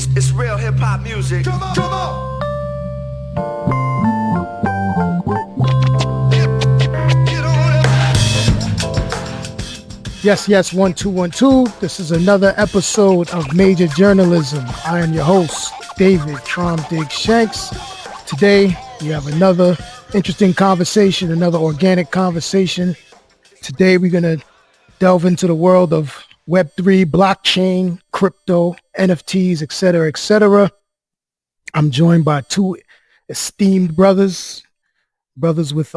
It's real hip hop music. Come on, come on. Yes, yes, 1 2 1 2. This is another episode of Major Journalism. I am your host, David Tromdig Shanks. Today, we have another interesting conversation, another organic conversation. Today, we're going to delve into the world of Web3, blockchain, crypto, NFTs, etc., etc. I'm joined by two esteemed brothers with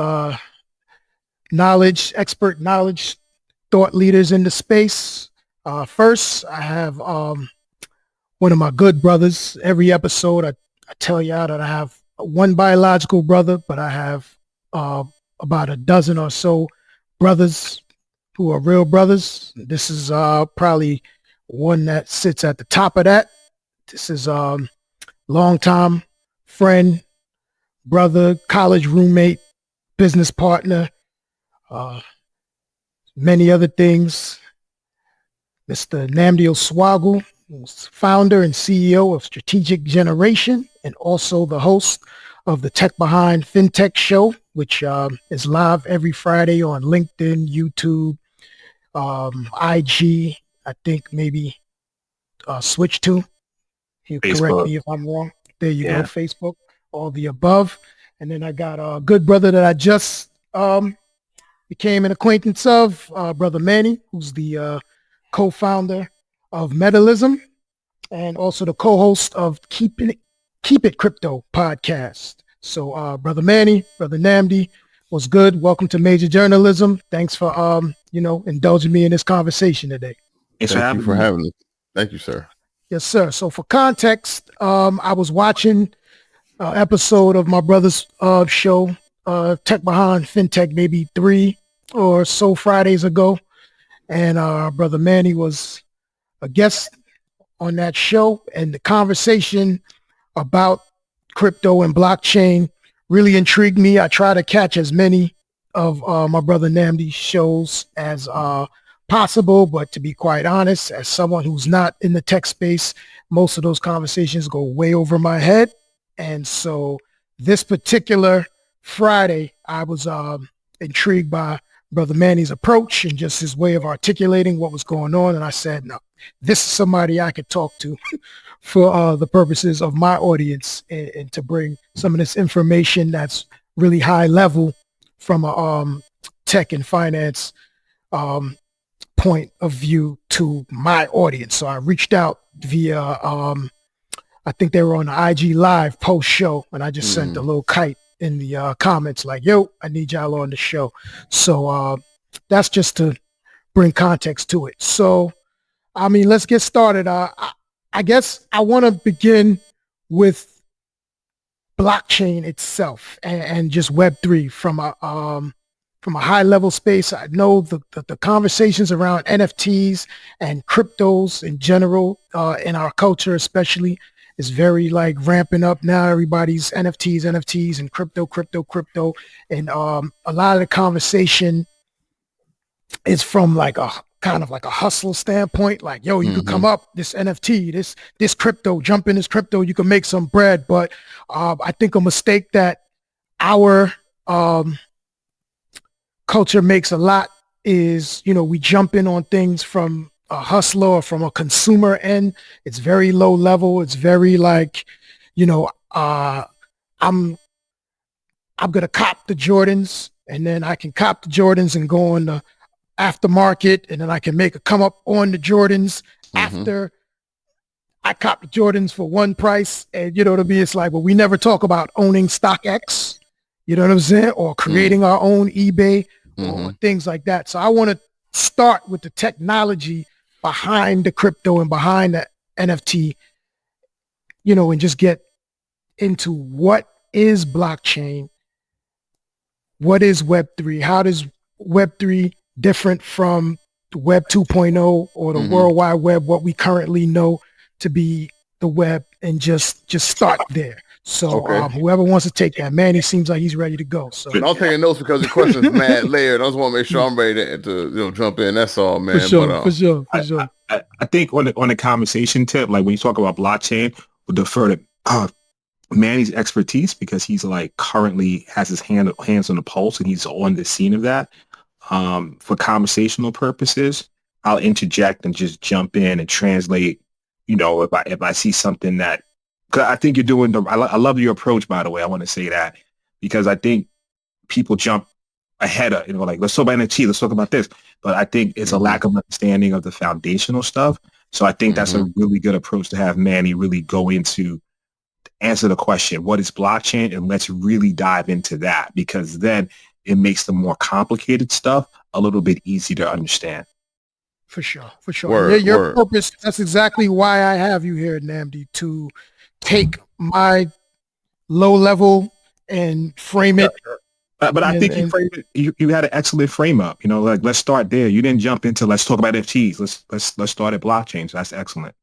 expert knowledge, thought leaders in the space. First, I have one of my good brothers. Every episode, I tell y'all that I have one biological brother, but I have about a dozen or so brothers who are real brothers. This is probably one that sits at the top of that. This is longtime friend, brother, college roommate, business partner, many other things. Mr. Nnamdi Osuagwu, who's founder and CEO of Strategic Generation and also the host of the Tech Behind FinTech show, which is live every Friday on LinkedIn, YouTube, IG, I think maybe Switch to. You correct me if I'm wrong. There you go, Facebook, all the above. And then I got a good brother that I just became an acquaintance of, brother Manny, who's the co-founder of Mtllsm and also the co-host of Keep It Crypto podcast. So brother Manny, brother Nnamdi, what's good? Welcome to Major Journalism. Thanks for indulging me in this conversation today. Thank you for having me. Thank you, sir. Yes, sir. So for context, I was watching an episode of my brother's show, Tech Behind FinTech, maybe 3 or so Fridays ago. And brother Manny was a guest on that show. And the conversation about crypto and blockchain really intrigued me. I try to catch as many of my brother Nnamdi's shows as possible. But to be quite honest, as someone who's not in the tech space, most of those conversations go way over my head. And so this particular Friday, I was intrigued by brother Manny's approach and just his way of articulating what was going on. And I said, no, this is somebody I could talk to for the purposes of my audience and to bring some of this information that's really high level from a tech and finance point of view to my audience. So I reached out via, I think they were on the IG Live post show, and I just sent a little kite in the comments like, yo, I need y'all on the show. So that's just to bring context to it. So, I mean, let's get started. I guess I want to begin with blockchain itself and just Web3 from a high level space. I know the conversations around NFTs and cryptos in general, in our culture especially, is very like ramping up now. Everybody's NFTs and crypto. And a lot of the conversation is from like a kind of like a hustle standpoint. Like, yo, you could come up this NFT, this crypto, jump in this crypto, you can make some bread. But I think a mistake that our culture makes a lot is, we jump in on things from a hustler or from a consumer end. It's very low level. It's very like, I'm gonna cop the Jordans, and then I can cop the Jordans and go on the aftermarket, and then I can make a come up on the Jordans after I cop the Jordans for one price. And it's like, well, we never talk about owning StockX, you know what I'm saying, or creating our own eBay or things like that. So I want to start with the technology behind the crypto and behind the NFT, and just get into what is blockchain, what is Web3, how does Web3 different from the Web 2.0 or the World Wide Web, what we currently know to be the web, and just start there. So whoever wants to take that, Manny seems like he's ready to go. So I'm taking notes because the question's mad layered. I just want to make sure I'm ready to jump in. That's all, man. For sure. I I think on the conversation tip, like when you talk about blockchain, we'll defer to Manny's expertise because he's like currently has his hands on the pulse and he's on the scene of that. For conversational purposes, I'll interject and just jump in and translate. You know, if I see something that, cause I think you're doing I love your approach, by the way. I want to say that because I think people jump ahead of, like, let's talk about NFT, let's talk about this. But I think it's a lack of understanding of the foundational stuff. So I think that's a really good approach to have Manny really go into, answer the question, what is blockchain? And let's really dive into that because then it makes the more complicated stuff a little bit easier to understand. For sure. Your purpose, that's exactly why I have you here, Nnamdi, to take my low level and frame it. But I think you had an excellent frame up. You know, like let's start there. You didn't jump into let's talk about NFTs. Let's start at blockchain. So that's excellent.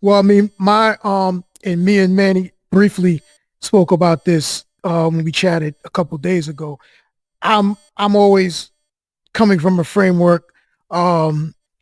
Well, I mean, and me and Manny briefly spoke about this when we chatted a couple of days ago. I'm always coming from a framework.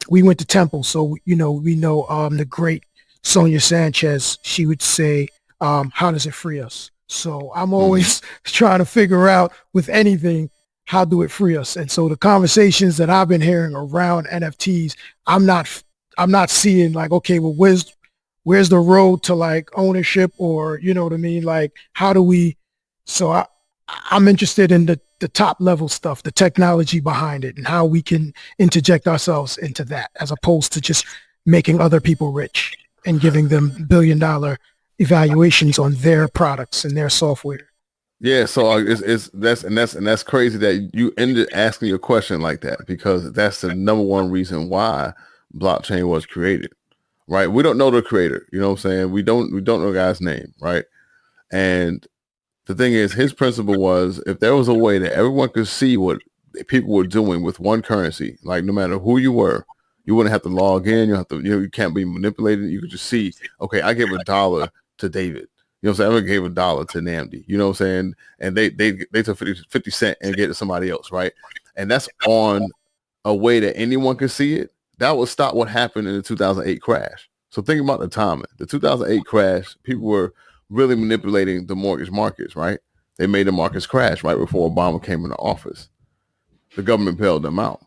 We went to Temple, so we know the great Sonia Sanchez. She would say, "How does it free us?" So I'm always trying to figure out with anything, how do it free us? And so the conversations that I've been hearing around NFTs, I'm not seeing like, okay, well, where's the road to like ownership, or you know what I mean? Like, how do we? So I'm interested in the top level stuff, the technology behind it, and how we can interject ourselves into that, as opposed to just making other people rich and giving them $1 billion evaluations on their products and their software. Yeah, so that's crazy that you ended asking your question like that, because that's the number one reason why blockchain was created, right? We don't know the creator, you know what I'm saying? We don't know the guy's name, right? And the thing is, his principle was, if there was a way that everyone could see what people were doing with one currency, like no matter who you were, you wouldn't have to log in. You can't be manipulated. You could just see, okay, I gave $1 to David. You know what I'm saying? I gave $1 to Nnamdi. You know what I'm saying? And they took 50 cents and gave it to somebody else, right? And that's on a way that anyone could see it. That would stop what happened in the 2008 crash. So think about the timing. The 2008 crash, people were really manipulating the mortgage markets, right? They made the markets crash right before Obama came into office. The government bailed them out,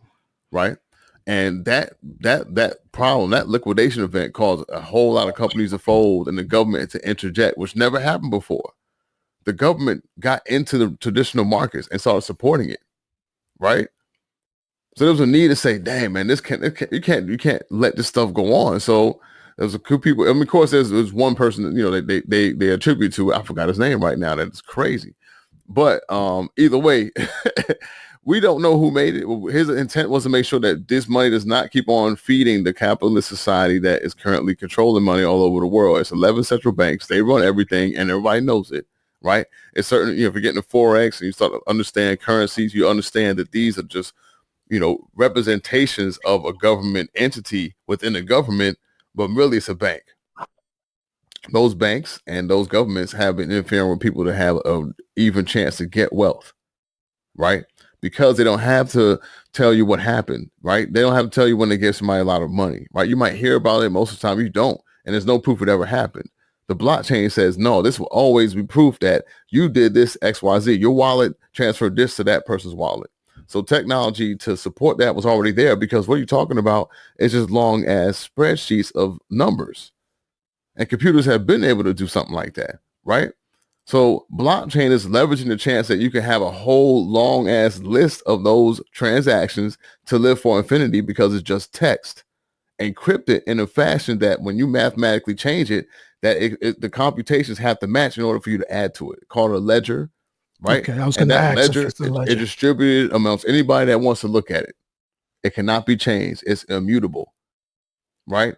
right? And that problem, that liquidation event, caused a whole lot of companies to fold and the government to interject, which never happened before. The government got into the traditional markets and started supporting it, right? So there was a need to say, "Damn, man, you can't let this stuff go on." So there's a few people. I mean, of course, there's one person that, you know, they attribute to. I forgot his name right now. That's crazy. But either way. We don't know who made it. His intent was to make sure that this money does not keep on feeding the capitalist society that is currently controlling money all over the world. It's 11 central banks. They run everything, and everybody knows it, right? It's certain, if you're getting to Forex and you start to understand currencies, you understand that these are just, representations of a government entity within the government, but really it's a bank. Those banks and those governments have been interfering with people to have an even chance to get wealth, right? Because they don't have to tell you what happened, right? They don't have to tell you when they give somebody a lot of money, right? You might hear about it. Most of the time you don't. And there's no proof it ever happened. The blockchain says, no, this will always be proof that you did this XYZ. Your wallet transferred this to that person's wallet. So technology to support that was already there, because what you're talking about is just long as spreadsheets of numbers. And computers have been able to do something like that, right? So blockchain is leveraging the chance that you can have a whole long ass list of those transactions to live for infinity, because it's just text encrypted in a fashion that when you mathematically change it, that the computations have to match in order for you to add to it. Called a ledger, right? Okay, I was going to ask. Ledger is distributed amongst anybody that wants to look at it. It cannot be changed. It's immutable, right?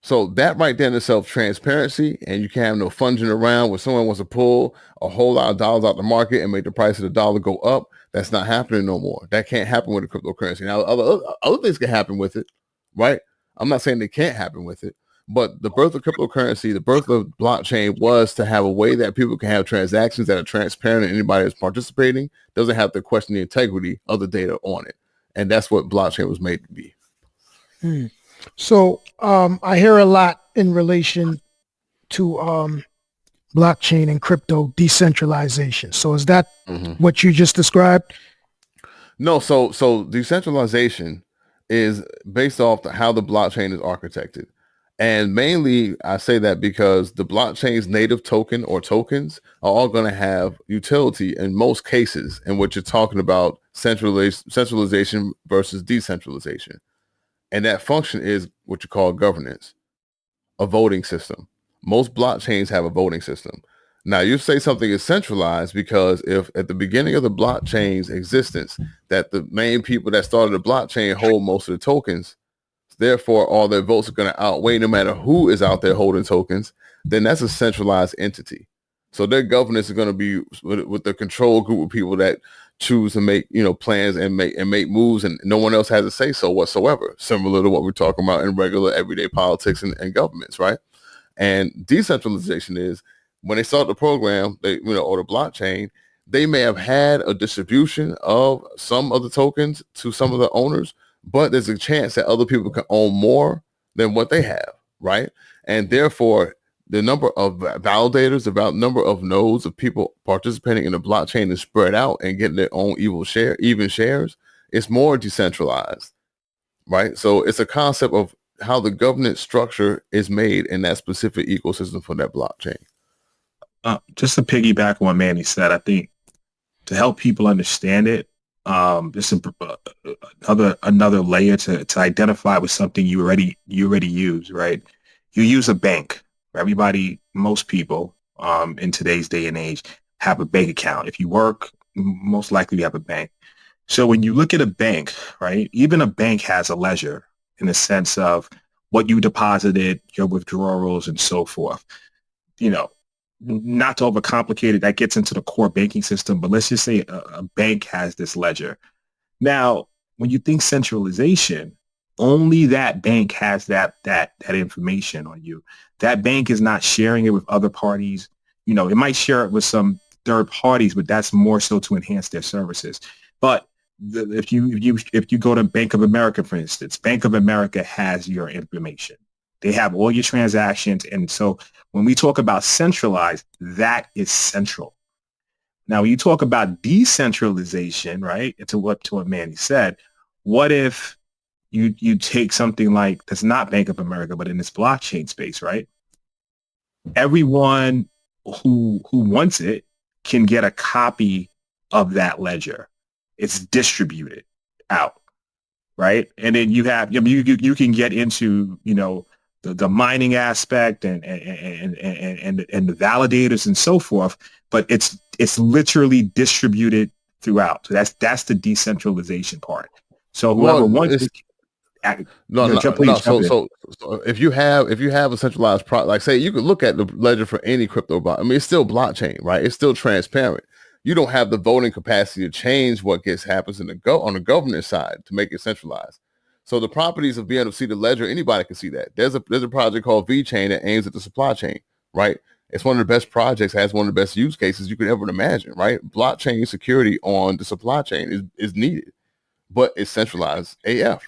So that right there in itself, transparency, and you can't have no funging around where someone wants to pull a whole lot of dollars out the market and make the price of the dollar go up. That's not happening no more. That can't happen with a cryptocurrency. Now, other things can happen with it, right? I'm not saying they can't happen with it, but the birth of cryptocurrency, the birth of blockchain was to have a way that people can have transactions that are transparent, and anybody that's participating doesn't have to question the integrity of the data on it. And that's what blockchain was made to be. So I hear a lot in relation to blockchain and crypto decentralization. So is that what you just described? No, so decentralization is based off how the blockchain is architected. And mainly I say that because the blockchain's native token or tokens are all going to have utility in most cases in which you're talking about centralization versus decentralization. And that function is what you call governance, a voting system. Most blockchains have a voting system. Now you say something is centralized because if at the beginning of the blockchain's existence that the main people that started the blockchain hold most of the tokens, therefore all their votes are going to outweigh no matter who is out there holding tokens, then that's a centralized entity. So their governance is going to be with the control group of people that choose to make, plans and make moves, and no one else has a say so whatsoever, similar to what we're talking about in regular everyday politics and governments, right? And decentralization is when they start the program, or the blockchain, they may have had a distribution of some of the tokens to some of the owners, but there's a chance that other people can own more than what they have, right? And therefore, the number of validators, the number of nodes of people participating in the blockchain is spread out and getting their own even shares. It's more decentralized, right? So it's a concept of how the governance structure is made in that specific ecosystem for that blockchain. Just to piggyback on what Manny said, I think to help people understand it, just another layer to identify with something you already use, right? You use a bank. Everybody, most people, in today's day and age, have a bank account. If you work, most likely you have a bank. So when you look at a bank, right, even a bank has a ledger in the sense of what you deposited, your withdrawals, and so forth. Not to overcomplicate it, that gets into the core banking system, but let's just say a bank has this ledger. Now, when you think centralization, only that bank has that information on you. That bank is not sharing it with other parties. It might share it with some third parties, but that's more so to enhance their services. But if you go to Bank of America, for instance, Bank of America has your information. They have all your transactions. And so when we talk about centralized, that is central. Now, when you talk about decentralization, right, to what Manny said, what if you take something like that's not Bank of America, but in this blockchain space, right? Everyone who wants it can get a copy of that ledger. It's distributed out, right? And then you have you can get into the mining aspect and the validators and so forth, but it's literally distributed throughout. So that's the decentralization part. So whoever wants it, So if you have a centralized product, like say you could look at the ledger for any crypto bot. I mean, it's still blockchain, right? It's still transparent. You don't have the voting capacity to change what happens on the governance side to make it centralized. So the properties of being able to see the ledger, anybody can see that. There's a project called VeChain that aims at the supply chain, right? It's one of the best projects, has one of the best use cases you could ever imagine, right? Blockchain security on the supply chain is needed, but it's centralized AF.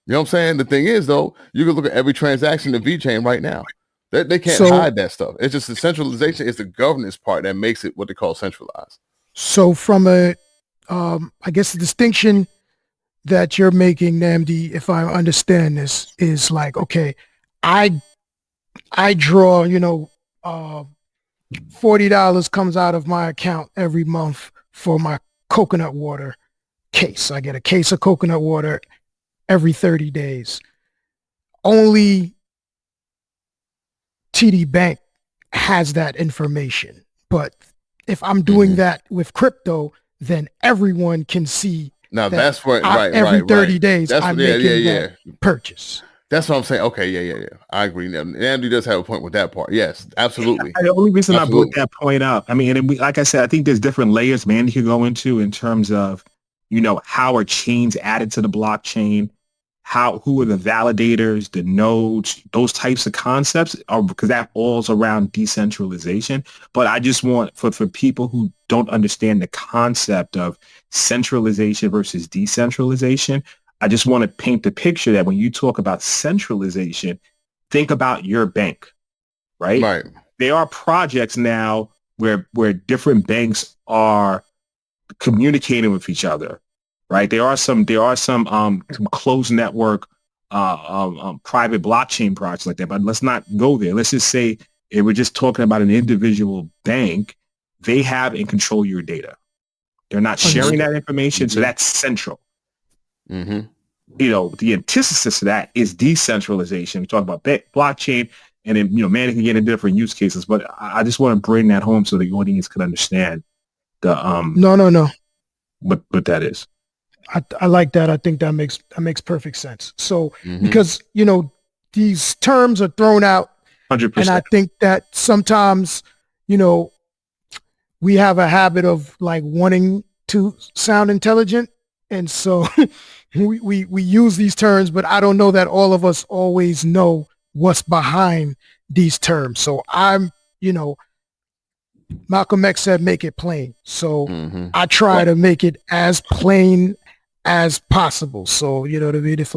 You know what I'm saying? The thing is, though, you can look at every transaction in VeChain right now. They can't hide that stuff. It's just the centralization is the governance part that makes it what they call centralized. So from I guess the distinction that you're making, Nnamdi, if I understand this, is like, okay, I draw, $40 comes out of my account every month for my coconut water case. I get a case of coconut water every 30 days. Only TD Bank has that information. But if I'm doing that with crypto, then everyone can see. Now that's what every 30 days that's I'm making that purchase. That's what I'm saying. Okay, yeah. I agree. Nnamdi does have a point with that part. Yes, absolutely. The only reason I brought that point up, I mean, and like I said, I think there's different layers Manny can go into in terms of, how are chains added to the blockchain? Who are the validators, the nodes, those types of concepts are because that all's around decentralization. But I just want for people who don't understand the concept of centralization versus decentralization, I just want to paint the picture that when you talk about centralization, think about your bank, right? Right. There are projects now where different banks are communicating with each other, right? There are some closed network private blockchain projects like that, but let's not go there. Let's just say if we're just talking about an individual bank, they have and control your data. They're not sharing that information, so that's central. Mm-hmm. You know, the antithesis to that is decentralization. We talk about blockchain, and then, you know, Manny can get into different use cases, but I just want to bring that home so the audience can understand the No. what that is. I like that. I think that makes perfect sense. So Mm-hmm. because, you know, these terms are thrown out 100%. and I think that sometimes, you know, we have a habit of like wanting to sound intelligent. And so we use these terms, but I don't know that all of us always know what's behind these terms. So I'm, you know, Malcolm X said, make it plain. So I try to make it as plain as possible. So, you know what I mean? If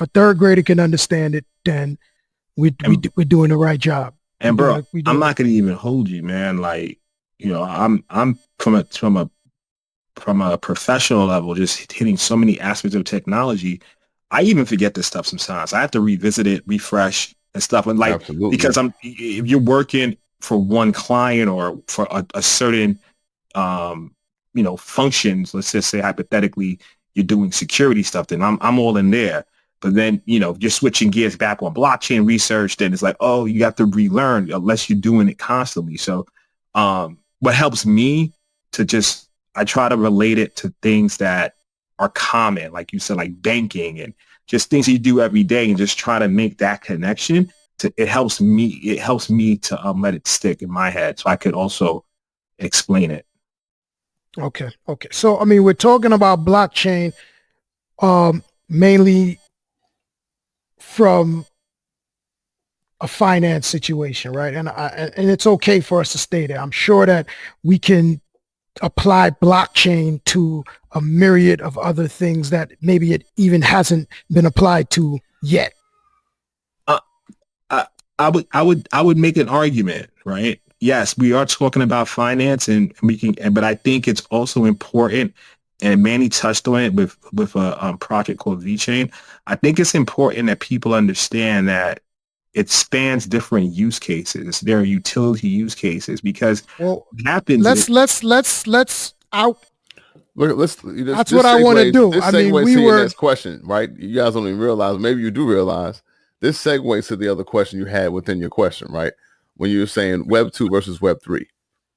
a third grader can understand it, then we're doing the right job. And bro, I'm not gonna even hold you, man. Like, you know, I'm from a professional level, just hitting so many aspects of technology. I even forget this stuff sometimes. I have to revisit it, refresh and stuff. And like, Absolutely. because if you're working for one client or for a certain, you know, functions, let's just say hypothetically, you're doing security stuff, then I'm all in there. But then, you know, you're switching gears back on blockchain research, then it's like, oh, you have to relearn unless you're doing it constantly. So what helps me to just, I try to relate it to things that are common, like you said, like banking and just things that you do every day, and just try to make that connection. It helps me to let it stick in my head so I could also explain it. Okay. So, I mean, we're talking about blockchain mainly from a finance situation, right? And it's okay for us to stay there. I'm sure that we can apply blockchain to a myriad of other things that maybe it even hasn't been applied to yet. I would make an argument, right? Yes, we are talking about finance, and but I think it's also important. And Manny touched on it with a project called VChain. I think it's important that people understand that it spans different use cases. There are utility use cases, because what happens. Let's out. Look, That's what I want to do. I mean, we were next question, right? You guys don't even realize. Maybe you do realize. This segues to the other question you had within your question, right? When you were saying Web 2 versus Web 3,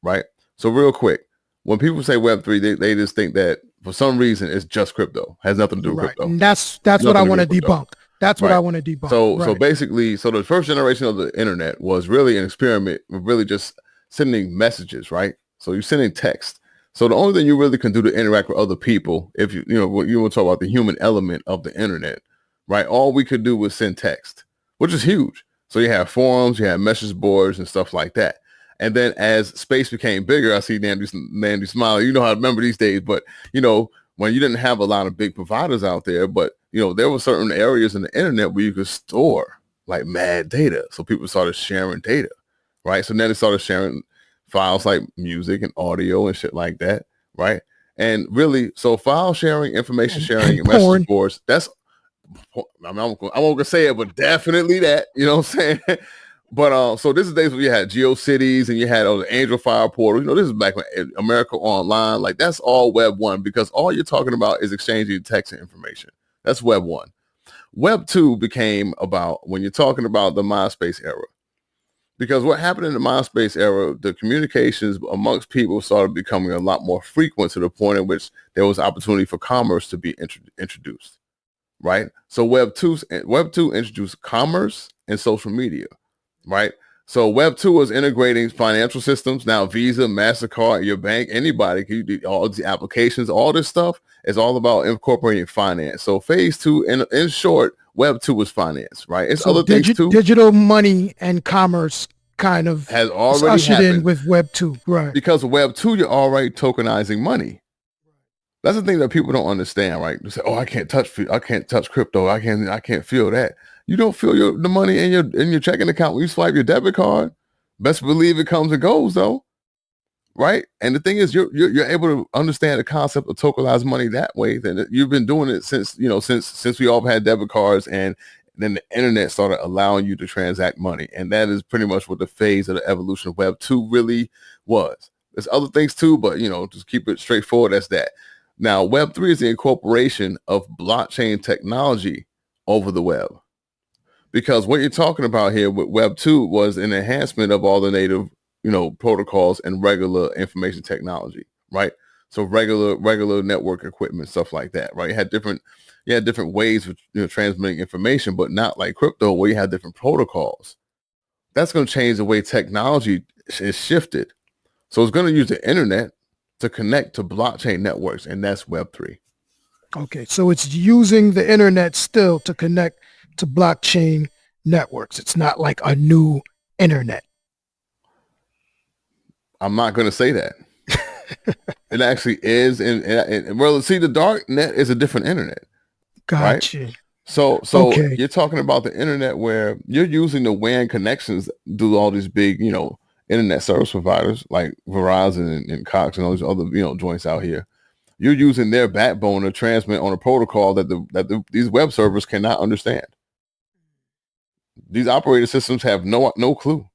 right? So real quick, when people say Web 3, they just think that for some reason it's just crypto, has nothing to do with crypto. And that's what I want to debunk. That's what I want to debunk. So basically, the first generation of the internet was really an experiment with really just sending messages, right? So you're sending text. So the only thing you really can do to interact with other people, if you want to talk about the human element of the internet, right? All we could do was send text, which is huge. So you have forums, you have message boards and stuff like that. And then as space became bigger, I see Nnamdi smiling. You know how to remember these days, but you know, when you didn't have a lot of big providers out there, but you know, there were certain areas in the internet where you could store like mad data. So people started sharing data, right? So then they started sharing files like music and audio and shit like that, right? And really, so file sharing, information sharing, and message boards, that's, I won't gonna say it, but definitely that, you know what I'm saying? But so this is days where you had GeoCities and you had the Angel Fire portal. You know, this is back when America Online, like that's all Web 1, because all you're talking about is exchanging text and information. That's Web 1. Web 2 became about when you're talking about the MySpace era. Because what happened in the MySpace era, the communications amongst people started becoming a lot more frequent, to the point at which there was opportunity for commerce to be introduced, right? So Web 2 introduced commerce and social media, right? So Web 2 was integrating financial systems. Now Visa, MasterCard, your bank, anybody can do all these applications. All this stuff is all about incorporating finance. So phase 2, in short, Web 2 was finance, right? It's so other things too. Digital money and commerce kind of has already ushered happened in with Web 2, right? Because of Web 2, you're already tokenizing money, That's the thing that people don't understand, right? They say, "Oh, I can't touch crypto. I can't feel that." You don't feel the money in your checking account when you swipe your debit card. Best believe it comes and goes, though, right? And the thing is, you're able to understand the concept of tokenized money that way. Then you've been doing it since we all had debit cards, and then the internet started allowing you to transact money, and that is pretty much what the phase of the evolution of Web 2 really was. There's other things too, but just keep it straightforward. That's that. Now, Web 3 is the incorporation of blockchain technology over the web. Because what you're talking about here with Web 2 was an enhancement of all the native, protocols and regular information technology, right? So regular network equipment, stuff like that, right? You had different ways of transmitting information, but not like crypto where you have different protocols. That's going to change the way technology is shifted. So it's going to use the internet to connect to blockchain networks, and that's Web 3. Okay, so it's using the internet still to connect to blockchain networks. It's not like a new internet. I'm not going to say that. It actually is, and well, see, the dark net is a different internet. Gotcha. Right? So Okay. You're talking about the internet where you're using the WAN connections through all these big, internet service providers like Verizon and Cox and all these other, joints out here. You're using their backbone to transmit on a protocol that these web servers cannot understand. These operating systems have no clue.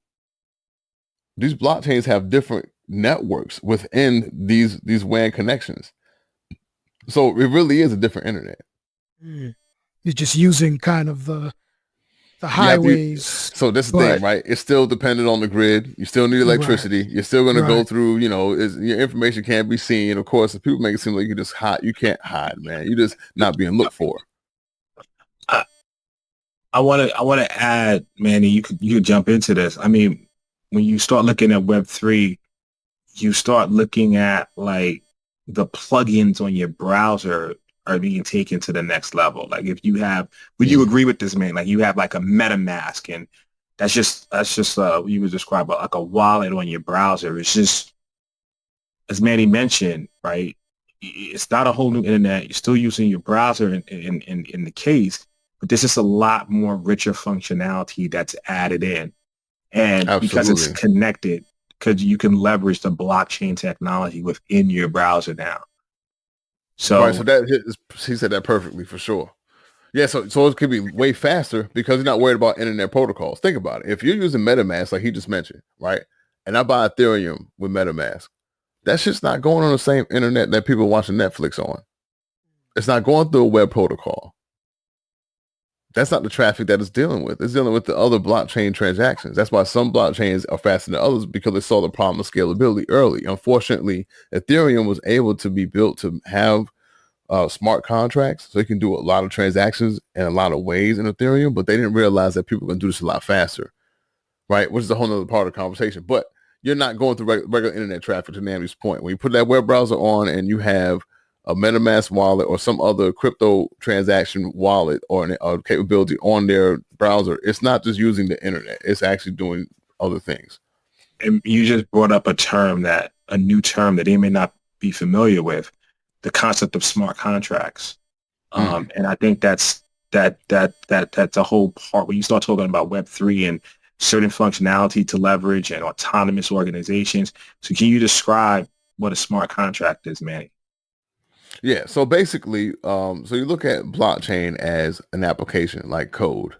These blockchains have different networks within these WAN connections. So it really is a different internet. You're just using kind of the highways. So this is the thing, right? It's still dependent on the grid. You still need electricity. Right. You're still going to go through, your information can't be seen. Of course, if people make it seem like you just hide, you can't hide, man. You're just not being looked for. I want to add, Manny, you could jump into this. I mean, when you start looking at Web3, you start looking at like the plugins on your browser are being taken to the next level. Like if you have, would you agree with this, man? Like you have like a MetaMask, and that's just you would describe like a wallet on your browser. It's just, as Manny mentioned, right? It's not a whole new internet. You're still using your browser in the case, but there's just a lot more richer functionality that's added in. And Absolutely. Because it's connected, because you can leverage the blockchain technology within your browser now. So, so he said that perfectly for sure. Yeah, so it could be way faster because you're not worried about internet protocols. Think about it. If you're using MetaMask, like he just mentioned, right? And I buy Ethereum with MetaMask, that shit's not going on the same internet that people are watching Netflix on. It's not going through a web protocol. That's not the traffic that it's dealing with. It's dealing with the other blockchain transactions. That's why some blockchains are faster than others, because they saw the problem of scalability early. Unfortunately, Ethereum was able to be built to have smart contracts, so you can do a lot of transactions in a lot of ways in Ethereum, but they didn't realize that people can do this a lot faster, right? Which is a whole other part of the conversation. But you're not going through regular internet traffic, to Nnamdi's point. When you put that web browser on and you have a MetaMask wallet or some other crypto transaction wallet or a capability on their browser, it's not just using the internet. It's actually doing other things. And you just brought up a new term that they may not be familiar with, the concept of smart contracts. And I think that's a whole part when you start talking about Web3 and certain functionality to leverage and autonomous organizations. So can you describe what a smart contract is, Manny? Yeah, so basically, so you look at blockchain as an application like code,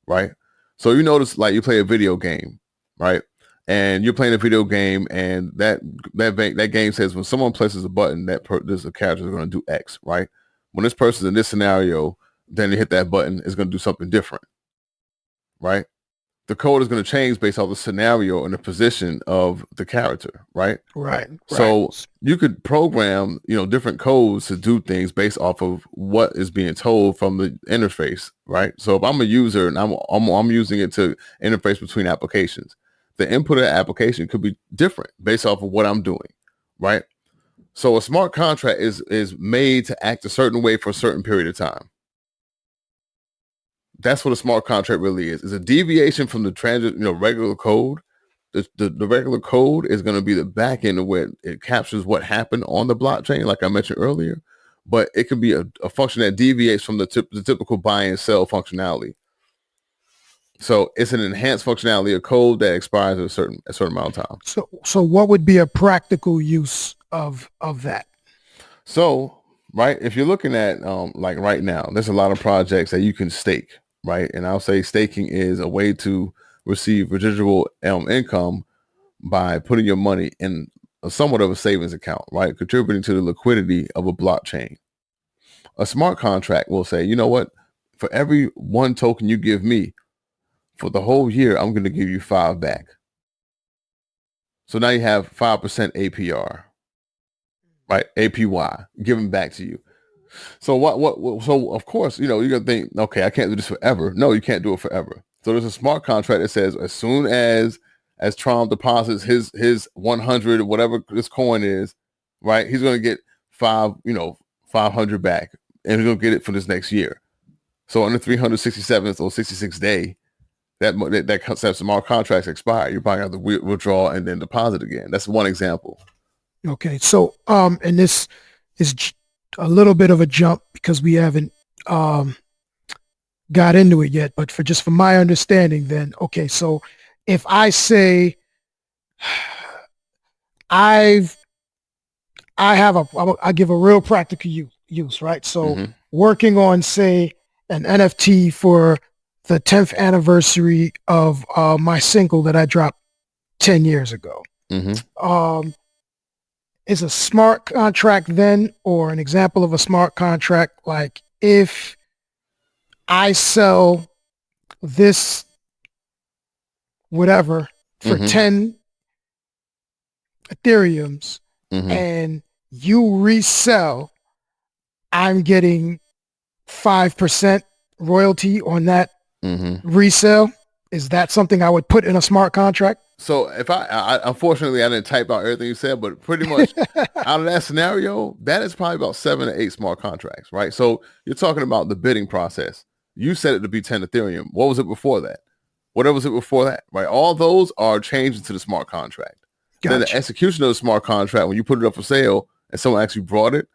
right? So you notice like you play a video game, right? And you're playing a video game, and that game says when someone presses a button, this character is going to do X, right? When this person's in this scenario, then they hit that button, it's going to do something different, right? The code is going to change based off the scenario and the position of the character, right? Right. So you could program, different codes to do things based off of what is being told from the interface, right? So if I'm a user and I'm using it to interface between applications, the input of the application could be different based off of what I'm doing, right? So a smart contract is made to act a certain way for a certain period of time. That's what a smart contract really is. It's a deviation from the regular code. The regular code is going to be the back end of where it captures what happened on the blockchain, like I mentioned earlier. but it could be a function that deviates from the typical buy and sell functionality. So it's an enhanced functionality of code that expires at a certain amount of time. So what would be a practical use of that? So, right, if you're looking at like right now, there's a lot of projects that you can stake, right? And I'll say staking is a way to receive residual income by putting your money in somewhat of a savings account, right? Contributing to the liquidity of a blockchain. A smart contract will say, you know what? For every one token you give me, for the whole year, I'm going to give you 5 back. So now you have 5% APR, right? APY given back to you. So so of course, you're going to think, okay, I can't do this forever. No, you can't do it forever. So there's a smart contract that says as soon as Trump deposits his 100 or whatever this coin is, right? He's going to get 500 back, and he's going to get it for this next year. So on the 367th or 66th day, that concept smart contracts expire. You're probably going to have to withdraw and then deposit again. That's one example. Okay, so and this is a little bit of a jump because we haven't got into it yet. But for my understanding, then okay, so if I say I give a real practical use, right? So working on, say, an NFT for the 10th anniversary of my single that I dropped 10 years ago. Is a smart contract then, or an example of a smart contract, like if I sell this whatever for 10 Ethereums and you resell, I'm getting 5% royalty on that resale. Is that something I would put in a smart contract? So if I unfortunately I didn't type out everything you said, but pretty much out of that scenario, that is probably about 7 to 8 smart contracts, right? So you're talking about the bidding process. You set it to be 10 Ethereum. What was it before that? Whatever was it before that, right? All those are changes to the smart contract. Gotcha. Then the execution of the smart contract, when you put it up for sale and someone actually brought it,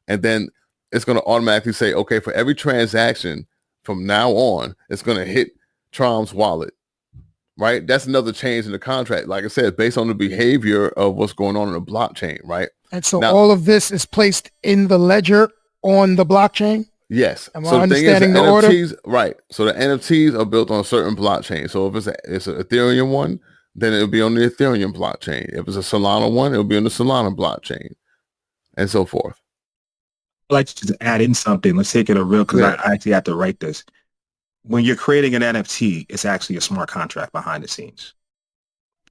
and then it's going to automatically say, okay, for every transaction from now on, it's going to hit Trom's wallet, right? That's another change in the contract. Like I said, based on the behavior of what's going on in the blockchain, right? And so now, all of this is placed in the ledger on the blockchain? Yes. Am I understanding the NFTs, order? right. So the NFTs are built on a certain blockchain. So if it's an Ethereum one, then it'll be on the Ethereum blockchain. If it's a Solana one, it'll be on the Solana blockchain, and so forth. I'd like to just add in something. Let's take it because I actually have to write this. When you're creating an NFT, it's actually a smart contract behind the scenes.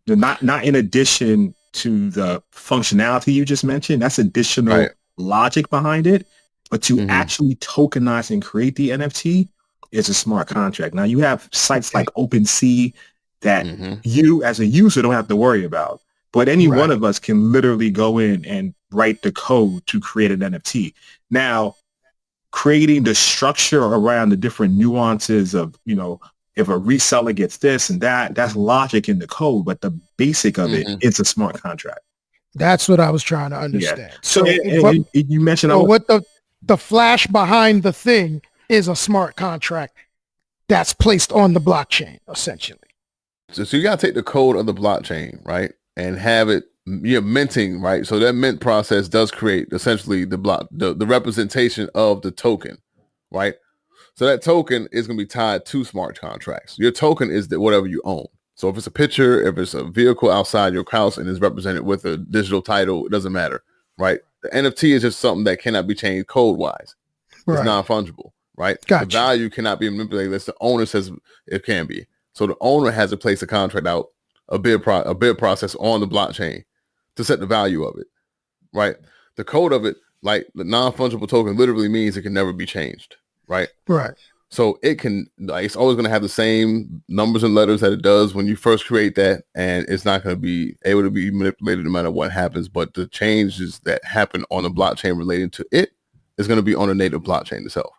Not in addition to the functionality you just mentioned. That's additional logic behind it. But to actually tokenize and create the NFT is a smart contract. Now you have sites like OpenSea that you as a user don't have to worry about. But any one of us can literally go in and write the code to create an NFT. Now, creating the structure around the different nuances of, if a reseller gets this and that, that's logic in the code. But the basic of it is a smart contract. That's what I was trying to understand. Yeah. So you mentioned what the flash behind the thing is a smart contract that's placed on the blockchain, essentially. So you got to take the code of the blockchain, right, and have it minting, right? So that mint process does create essentially the representation of the token, right? So that token is going to be tied to smart contracts. Your token is whatever you own. So if it's a picture, if it's a vehicle outside your house and is represented with a digital title, it doesn't matter, right? The NFT is just something that cannot be changed code-wise. It's non-fungible, right? Gotcha. The value cannot be manipulated unless the owner says it can be. So the owner has to place a contract out, a bid process on the blockchain to set the value of it, right? The code of it, like the non-fungible token, literally means it can never be changed, right? Right. So it can, it's always going to have the same numbers and letters that it does when you first create that, and it's not going to be able to be manipulated no matter what happens. But the changes that happen on the blockchain relating to it is going to be on the native blockchain itself.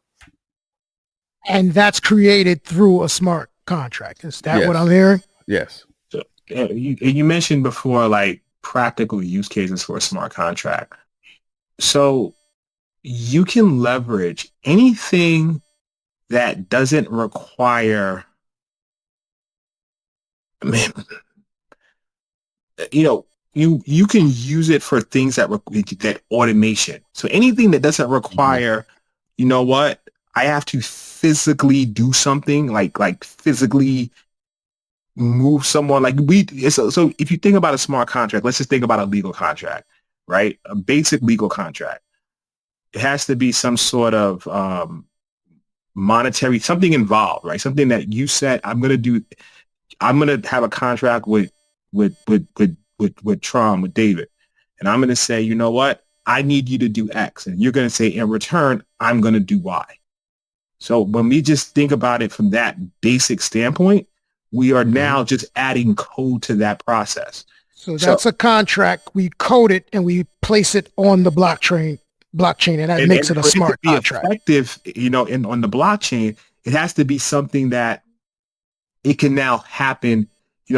And that's created through a smart contract. Is that what I'm hearing? Yes. So you mentioned before, like practical use cases for a smart contract. So you can leverage anything that doesn't require, man, you can use it for things that automation. So anything that doesn't require, you know what, I have to physically do something like physically move someone so if you think about a smart contract, let's just think about a legal contract, right? A basic legal contract. It has to be some sort of monetary, something involved, right? Something that you said, I'm going to have a contract with Tron, with David. And I'm going to say, you know what? I need you to do X. And you're going to say, in return, I'm going to do Y. So when we just think about it from that basic standpoint, we are now just adding code to that process. So that's a contract. We code it and we place it on the blockchain, and that makes it a smart contract. Effective, on the blockchain, it has to be something that it can now happen.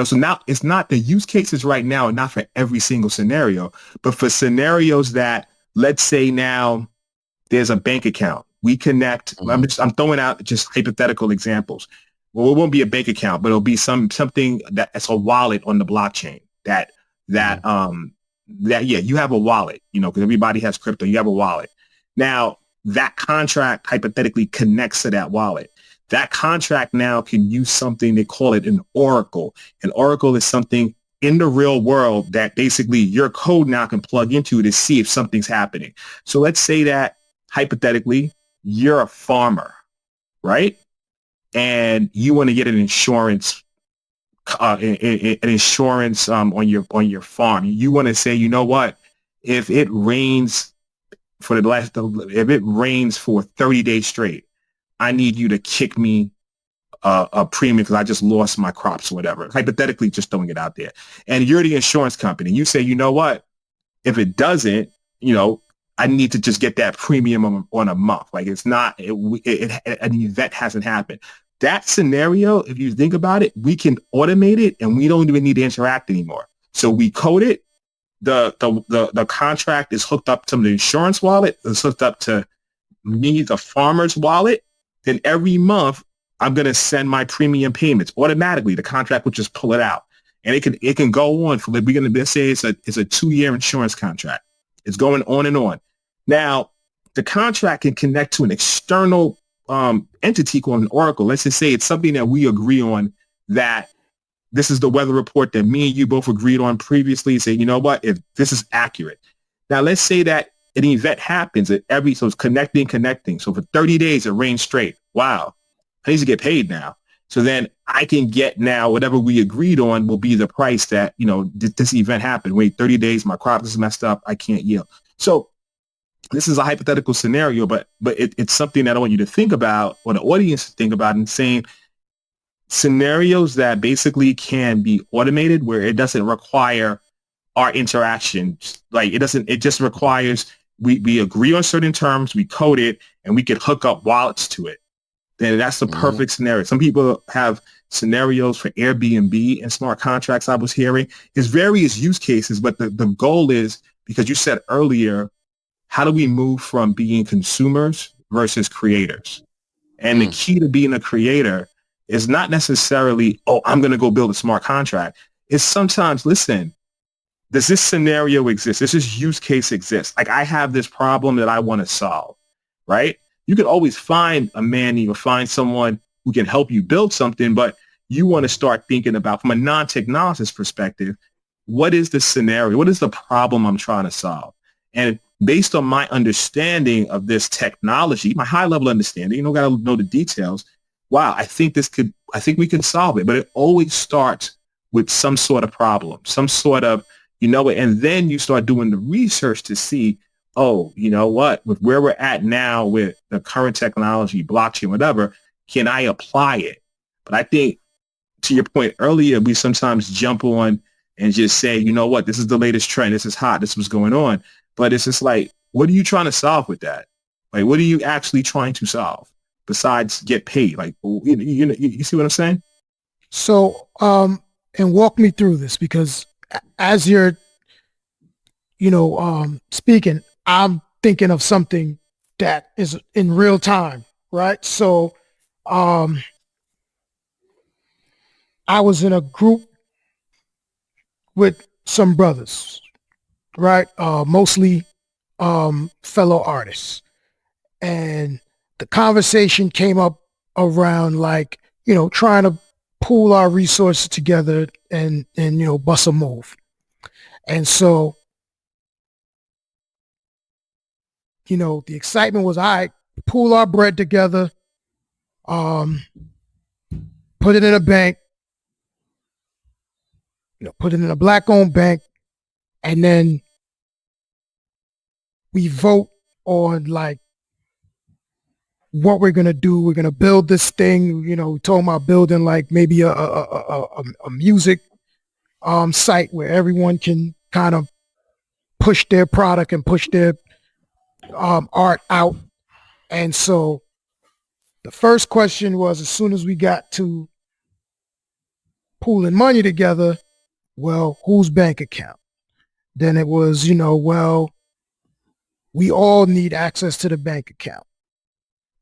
So now it's not the use cases right now, not for every single scenario, but for scenarios that, let's say now there's a bank account. We connect. I'm throwing out just hypothetical examples. Well, it won't be a bank account, but it'll be something that's a wallet on the blockchain that you have a wallet, because everybody has crypto. You have a wallet. Now that contract hypothetically connects to that wallet. That contract now can use something, they call it an oracle. An oracle is something in the real world that basically your code now can plug into to see if something's happening. So let's say that hypothetically you're a farmer, right? And you want to get an insurance on your farm. You want to say, you know what? If it rains for 30 days straight, I need you to kick me a premium because I just lost my crops or whatever. Hypothetically, just throwing it out there. And you're the insurance company. You say, you know what? If it doesn't, I need to just get that premium on a month. Like it's not, an event hasn't happened. That scenario, if you think about it, we can automate it and we don't even need to interact anymore. So we code it. The contract is hooked up to the insurance wallet. It's hooked up to me, the farmer's wallet. Then every month I'm going to send my premium payments automatically. The contract will just pull it out, and it can go on for let's say it's a 2-year insurance contract. It's going on and on. Now the contract can connect to an external entity called an oracle. Let's just say it's something that we agree on, that this is the weather report that me and you both agreed on previously. Say, you know what, if this is accurate. Now let's say that an event happens so it's connecting. So for 30 days it rains straight. Wow, I need to get paid now. So then I can get now whatever we agreed on will be the price that, this event happened. Wait, 30 days, my crop is messed up. I can't yield. So this is a hypothetical scenario, but it's something that I want you to think about, or the audience to think about, and saying scenarios that basically can be automated where it doesn't require our interaction. Like it just requires, we agree on certain terms, we code it, and we could hook up wallets to it. Then that's the perfect scenario. Some people have scenarios for Airbnb and smart contracts I was hearing. There's various use cases, but the goal is, because you said earlier, how do we move from being consumers versus creators? And the key to being a creator is not necessarily, I'm going to go build a smart contract. It's sometimes, listen, does this scenario exist? Does this use case exist? Like I have this problem that I want to solve, right? You could always find a Manny or find someone who can help you build something, but you want to start thinking about, from a non-technologist perspective, what is the scenario? What is the problem I'm trying to solve? And based on my understanding of this technology, my high level understanding, got to know the details. Wow, I think we can solve it. But it always starts with some sort of problem, some sort of, and then you start doing the research to see, you know what, with where we're at now with the current technology, blockchain, whatever, can I apply it? But I think, to your point earlier, we sometimes jump on and just say, you know what, this is the latest trend. This is hot. This was going on. But it's just like, what are you trying to solve with that? Like, what are you actually trying to solve besides get paid? Like, you see what I'm saying? So, and walk me through this, because as you're, speaking, I'm thinking of something that is in real time, right? So I was in a group with some brothers, right? Mostly fellow artists. And the conversation came up around like, trying to pool our resources together and bust a move. And so, the excitement was, all right, pool our bread together, put it in a bank, put it in a black-owned bank, and then we vote on like what we're gonna do. We're gonna build this thing. We're talking about building like maybe a music site where everyone can kind of push their product and push their art out. And so the first question was, as soon as we got to pooling money together, well, whose bank account? Then it was, well, we all need access to the bank account.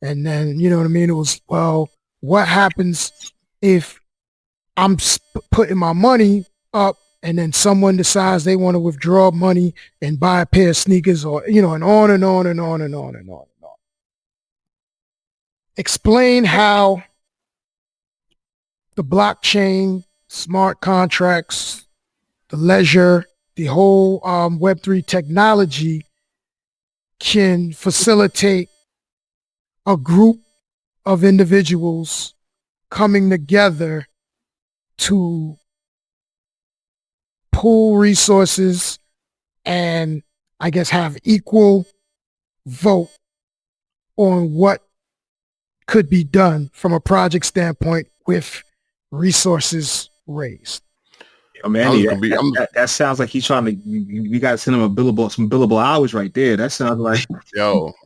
And then, you know what I mean? It was, well, what happens if I'm putting my money up and then someone decides they want to withdraw money and buy a pair of sneakers, or, and on and on and on and on and on and on. Explain how the blockchain, smart contracts, the ledger, the whole Web3 technology can facilitate a group of individuals coming together to pool resources and I guess have equal vote on what could be done from a project standpoint with resources raised. Yo, Manny, that sounds like he's trying to. You got to send him some billable hours right there. That sounds like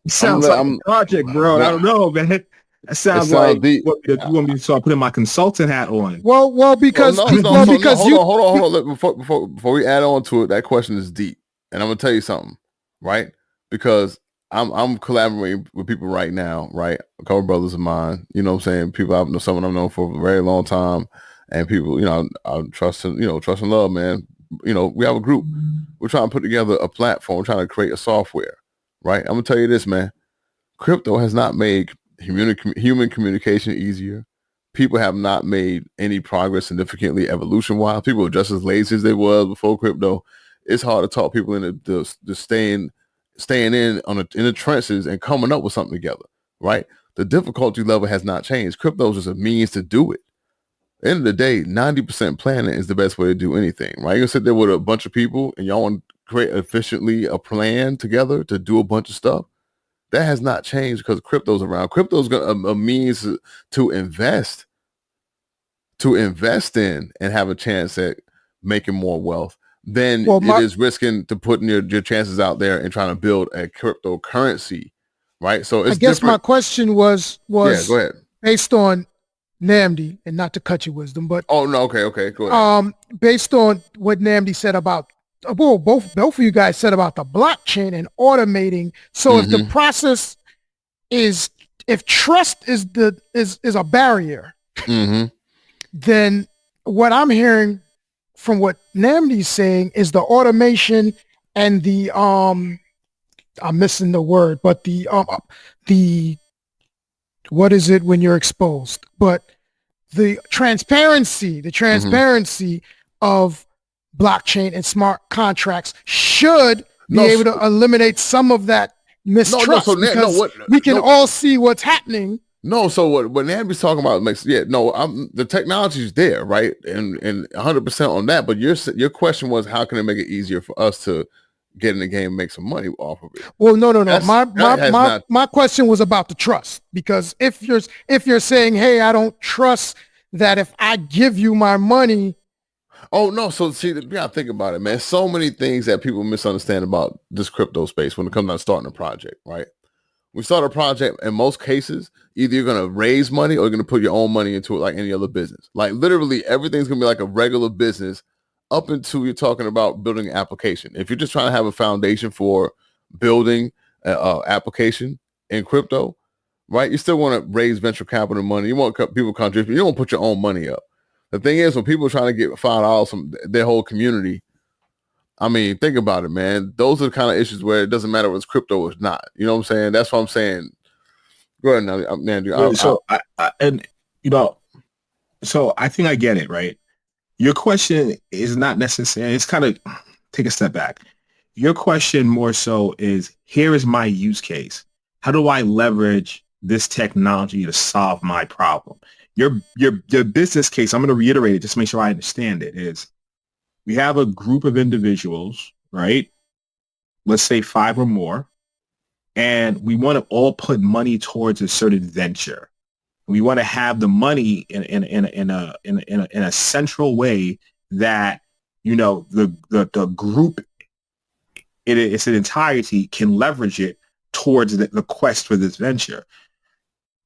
sounds like a project, bro. I don't know, man. That sounds like you want me to start putting my consultant hat on. Well, because hold on. Before we add on to it, that question is deep, and I'm gonna tell you something, right? Because I'm collaborating with people right now, right? A couple of brothers of mine, you know what I'm saying? People someone I've known for a very long time, and people, I trust and love, man. We have a group. We're trying to put together a platform. We're trying to create a software, right? I'm gonna tell you this, man. Crypto has not made human communication easier. People have not made any progress significantly evolution-wise. People are just as lazy as they were before crypto. It's hard to talk people into staying in the trenches and coming up with something together, right? The difficulty level has not changed. Crypto is just a means to do it. At the end of the day, 90% planning is the best way to do anything, right? You sit there with a bunch of people and y'all want to create efficiently a plan together to do a bunch of stuff. That has not changed because crypto's around. Crypto's a means to invest in and have a chance at making more wealth than it is risking to putting your chances out there and trying to build a cryptocurrency, right? So it's I guess different. My question was go ahead. Based on Nnamdi, and not to cut your wisdom, but oh no, okay, go ahead. Based on what Nnamdi said about both of you guys said about the blockchain and automating. So if the process is, if trust is a barrier, then what I'm hearing from what Nnamdi's saying is the automation and the I'm missing the word, but the what is it when you're exposed? But the transparency of blockchain and smart contracts should be able to eliminate some of that mistrust because we can all see what's happening. So what Nnamdi's talking about makes the technology's there, right? And 100% on that. But your question was, how can it make it easier for us to get in the game and make some money off of it? Well, no. My question was about the trust, because if you're saying, hey, I don't trust that if I give you my money. Oh no! So see, you gotta think about it, man. So many things that people misunderstand about this crypto space when it comes to starting a project, right? We start a project, in most cases, either you're gonna raise money or you're gonna put your own money into it like any other business. Like literally everything's gonna be like a regular business up until you're talking about building an application. If you're just trying to have a foundation for building an application, in crypto, right? You still want to raise venture capital money. You want people contribute. You don't put your own money up. The thing is, when people are trying to get $5 from their whole community, I mean, think about it, man. Those are the kind of issues where it doesn't matter if it's crypto or not. You know what I'm saying? That's what I'm saying. Go ahead now, Nnamdi. So I think I get it, right? Your question is not necessary. It's kind of, take a step back. Your question more so is, here is my use case. How do I leverage this technology to solve my problem? Your business case, I'm going to reiterate it just to make sure I understand it, is we have a group of individuals, right? Let's say 5 or more, and we want to all put money towards a certain venture. We want to have the money in a central way that, you know, the group in its entirety can leverage it towards the quest for this venture.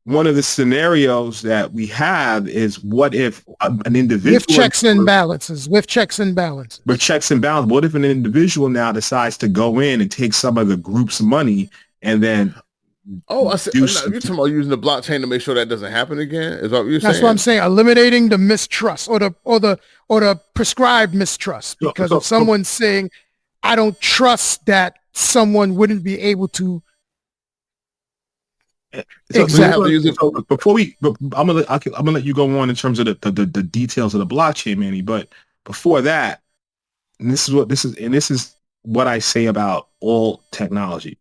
One of the scenarios that we have is, what if an individual with checks and balances, With checks and balance. What if an individual now decides to go in and take some of the group's money and then you're talking about using the blockchain to make sure that doesn't happen again? Is what you're saying? That's what I'm saying. Eliminating the mistrust or the prescribed mistrust. Because if someone's saying, I don't trust that someone wouldn't be able to. Exactly. I'm gonna let you go on in terms of the details of the blockchain, Manny. But before that, and this is what I say about all technology.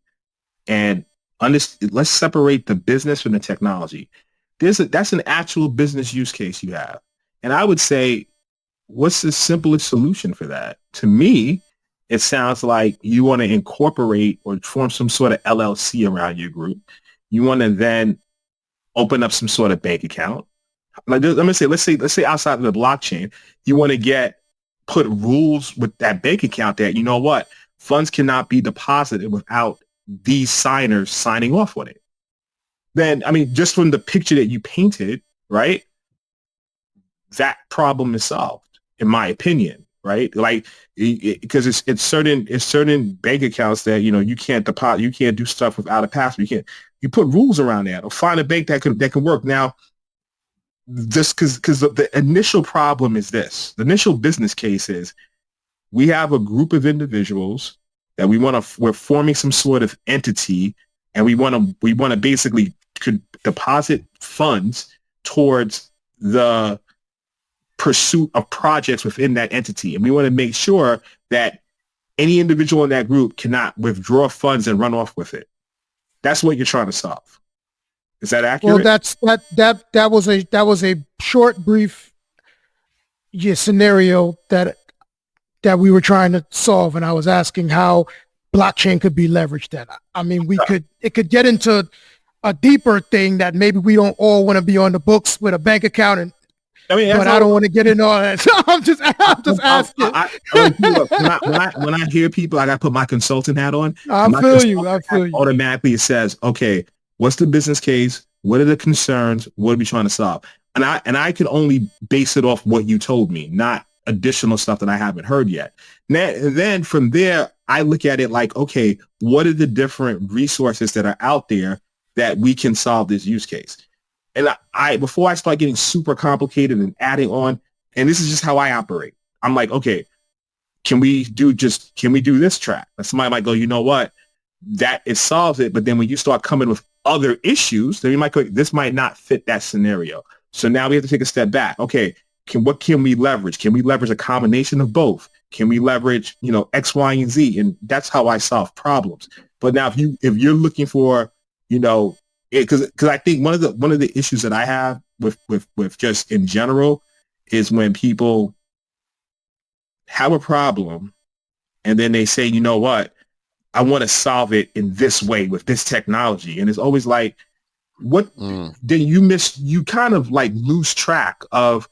And let's separate the business from the technology. That's an actual business use case you have. And I would say, what's the simplest solution for that? To me, it sounds like you want to incorporate or form some sort of LLC around your group. You want to then open up some sort of bank account. Like, let's say outside of the blockchain, you want to put rules with that bank account that, you know what, funds cannot be deposited without these signers signing off on it. Then, I mean, just from the picture that you painted, right, that problem is solved, in my opinion, right? Like, because it's certain bank accounts that, you know, you can't deposit, you can't do stuff without a password. You put rules around that, or find a bank that can work. Now, just because the initial problem is this, the initial business case is, we have a group of individuals that we're forming some sort of entity, and we want to basically could deposit funds towards the pursuit of projects within that entity. And we want to make sure that any individual in that group cannot withdraw funds and run off with it. That's what you're trying to solve. Is that accurate? Well, that was a short, brief scenario that we were trying to solve, and I was asking how blockchain could be leveraged. That, I mean, it could get into a deeper thing that maybe we don't all want to be on the books with a bank account, and but I don't want to get into all that. So I'm just asking. When I hear people, I got to put my consultant hat on. I feel you. Automatically, it says, okay, what's the business case? What are the concerns? What are we trying to solve? And I can only base it off what you told me, not additional stuff that I haven't heard yet. Then from there, I look at it like, okay, what are the different resources that are out there that we can solve this use case? And I before I start getting super complicated and adding on, and this is just how I operate, I'm like, okay, can we do this track? And somebody might go, you know what, that it solves it. But then when you start coming with other issues, then you might go, this might not fit that scenario. So now we have to take a step back. Okay, what can we leverage? Can we leverage a combination of both? Can we leverage, you know, X, Y, and Z? And that's how I solve problems. But now if you're looking for, you know, because I think one of the issues that I have with just in general is when people have a problem and then they say, you know what, I want to solve it in this way with this technology. And it's always like, then you kind of like lose track of,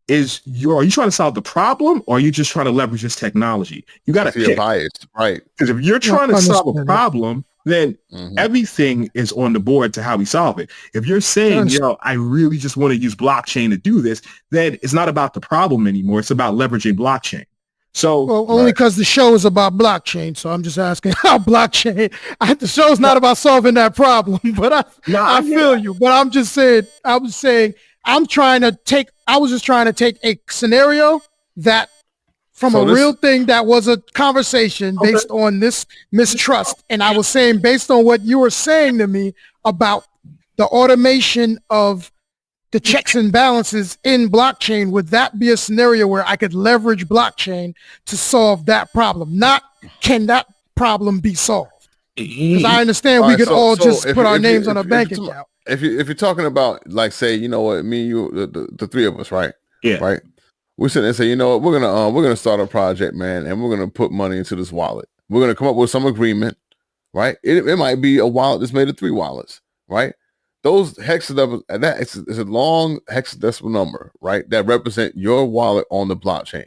are you trying to solve the problem, or are you just trying to leverage this technology? You got to pick. Biased, right? Because if you're trying to solve a problem, then everything is on the board to how we solve it. If you're saying, you know, I really just want to use blockchain to do this, then it's not about the problem anymore. It's about leveraging blockchain. So Well, only because the show is about blockchain, so I'm just asking how blockchain. The show's not about solving that problem, but I feel you. But I'm just saying, I was just trying to take a scenario that from a real thing that was a conversation based on this mistrust, and I was saying based on what you were saying to me about the automation of the checks and balances in blockchain, would that be a scenario where I could leverage blockchain to solve that problem? Not can that problem be solved? Because I understand we could all just put our names on a bank account. If you're talking about, like, say, you know what, me, you, the three of us, right? Yeah. Right. We sit there and say, you know what, we're gonna start a project, man, and we're gonna put money into this wallet. We're gonna come up with some agreement, right? It might be a wallet that's made of 3 wallets, right? Those hexadecimal, and that it's a long hexadecimal number, right? That represent your wallet on the blockchain.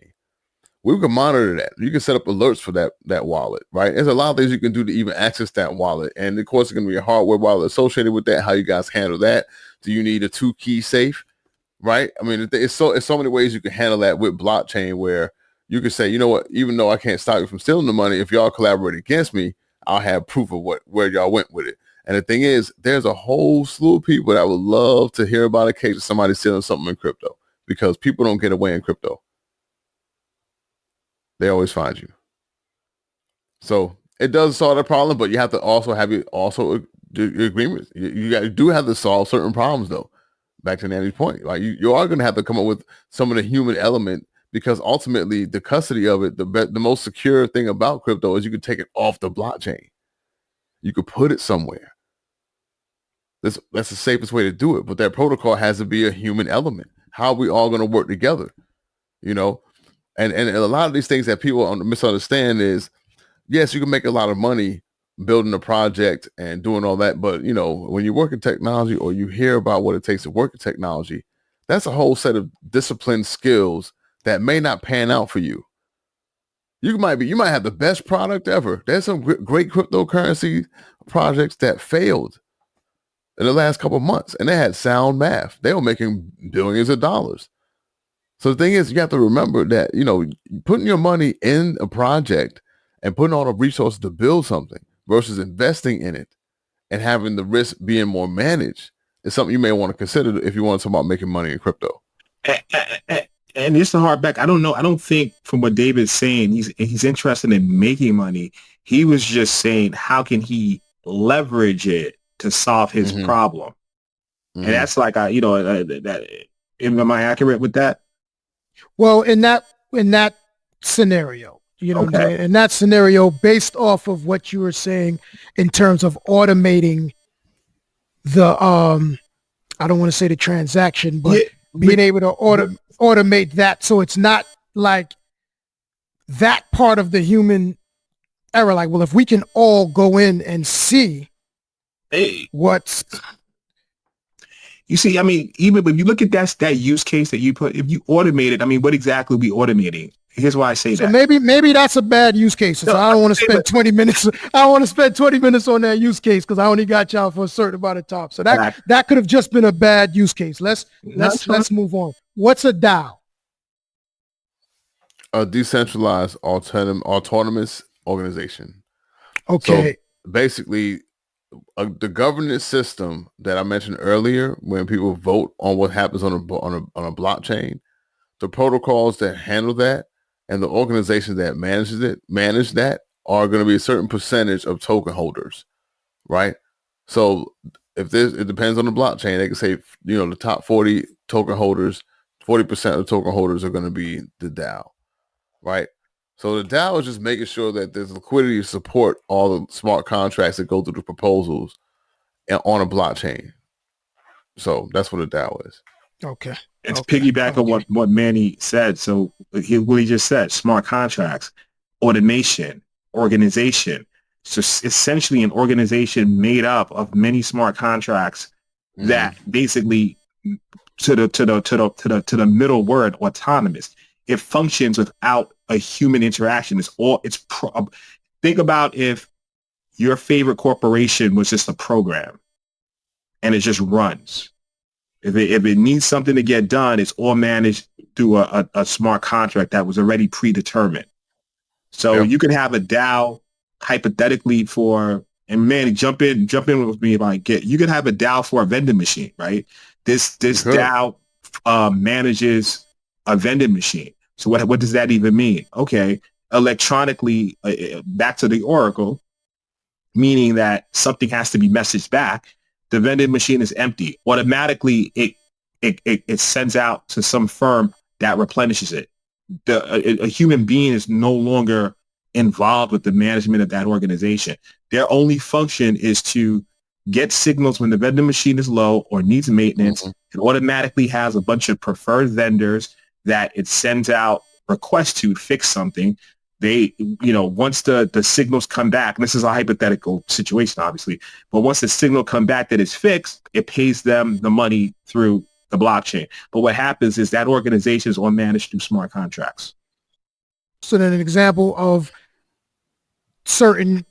We can monitor that. You can set up alerts for that wallet, right? There's a lot of things you can do to even access that wallet. And of course, it's going to be a hardware wallet associated with that. How you guys handle that? Do you need a 2-key safe, right? I mean, it's so many ways you can handle that with blockchain, where you can say, you know what, even though I can't stop you from stealing the money, if y'all collaborate against me, I'll have proof of where y'all went with it. And the thing is, there's a whole slew of people that would love to hear about a case of somebody stealing something in crypto, because people don't get away in crypto. They always find you. So it does solve the problem, but you have to also have the agreements. You do have to solve certain problems, though. Back to Nnamdi's point, like you are going to have to come up with some of the human element, because ultimately the custody of it, the most secure thing about crypto is you can take it off the blockchain. You could put it somewhere. That's the safest way to do it. But that protocol has to be a human element. How are we all going to work together? You know, and a lot of these things that people misunderstand is, yes, you can make a lot of money building a project and doing all that. But, you know, when you work in technology, or you hear about what it takes to work in technology, that's a whole set of disciplined skills that may not pan out for you. You might have the best product ever. There's some great cryptocurrency projects that failed in the last couple of months, and they had sound math. They were making billions of dollars. So the thing is, you have to remember that, you know, putting your money in a project and putting all the resources to build something versus investing in it and having the risk being more managed is something you may want to consider if you want to talk about making money in crypto. And it's a hard back. I don't know. I don't think, from what David's saying, he's interested in making money. He was just saying, how can he leverage it to solve his problem? And that's like, that. Am I accurate with that? Well, in that scenario, you know, in that scenario, based off of what you were saying in terms of automating the, I don't want to say the transaction, but being able to automate that, so it's not like that part of the human error. Like, well, if we can all go in and see what's. You see, I mean, even if you look at that use case that you put, if you automate it, I mean, what exactly are we automating? Here's why I say that. Maybe that's a bad use case. So I don't want to spend 20 minutes. I don't want to spend 20 minutes on that use case because I only got y'all for a certain amount of time. So that could have just been a bad use case. Let's move on. What's a DAO? A decentralized autonomous organization. Okay. So basically, the governance system that I mentioned earlier, when people vote on what happens on a blockchain, the protocols that handle that and the organizations that manage that are going to be a certain percentage of token holders, right? So it depends on the blockchain. They can say, you know, the top 40 token holders, 40% of the token holders are going to be the DAO, right? So the DAO is just making sure that there's liquidity to support all the smart contracts that go through the proposals on a blockchain. So that's what a DAO is. Okay. It's piggyback on what Manny said. So what he just said, smart contracts, automation, organization. So essentially an organization made up of many smart contracts that basically to the middle word, autonomous. It functions without a human interaction. Think about if your favorite corporation was just a program and it just runs. If it needs something to get done, it's all managed through a smart contract that was already predetermined. So Yep. you could have a DAO hypothetically for, and Manny, jump in with me if I get, you could have a DAO for a vending machine, right? This Sure. DAO manages a vending machine. So what does that even mean? Okay, electronically, back to the Oracle, meaning that something has to be messaged back. The vending machine is empty. Automatically, it sends out to some firm that replenishes it. A human being is no longer involved with the management of that organization. Their only function is to get signals when the vending machine is low or needs maintenance. It automatically has a bunch of preferred vendors that it sends out requests to fix something. They, once the signals come back, and this is a hypothetical situation, obviously, but once the signal come back that is fixed, it pays them the money through the blockchain. But what happens is that organization is all managed through smart contracts. So then an example of certain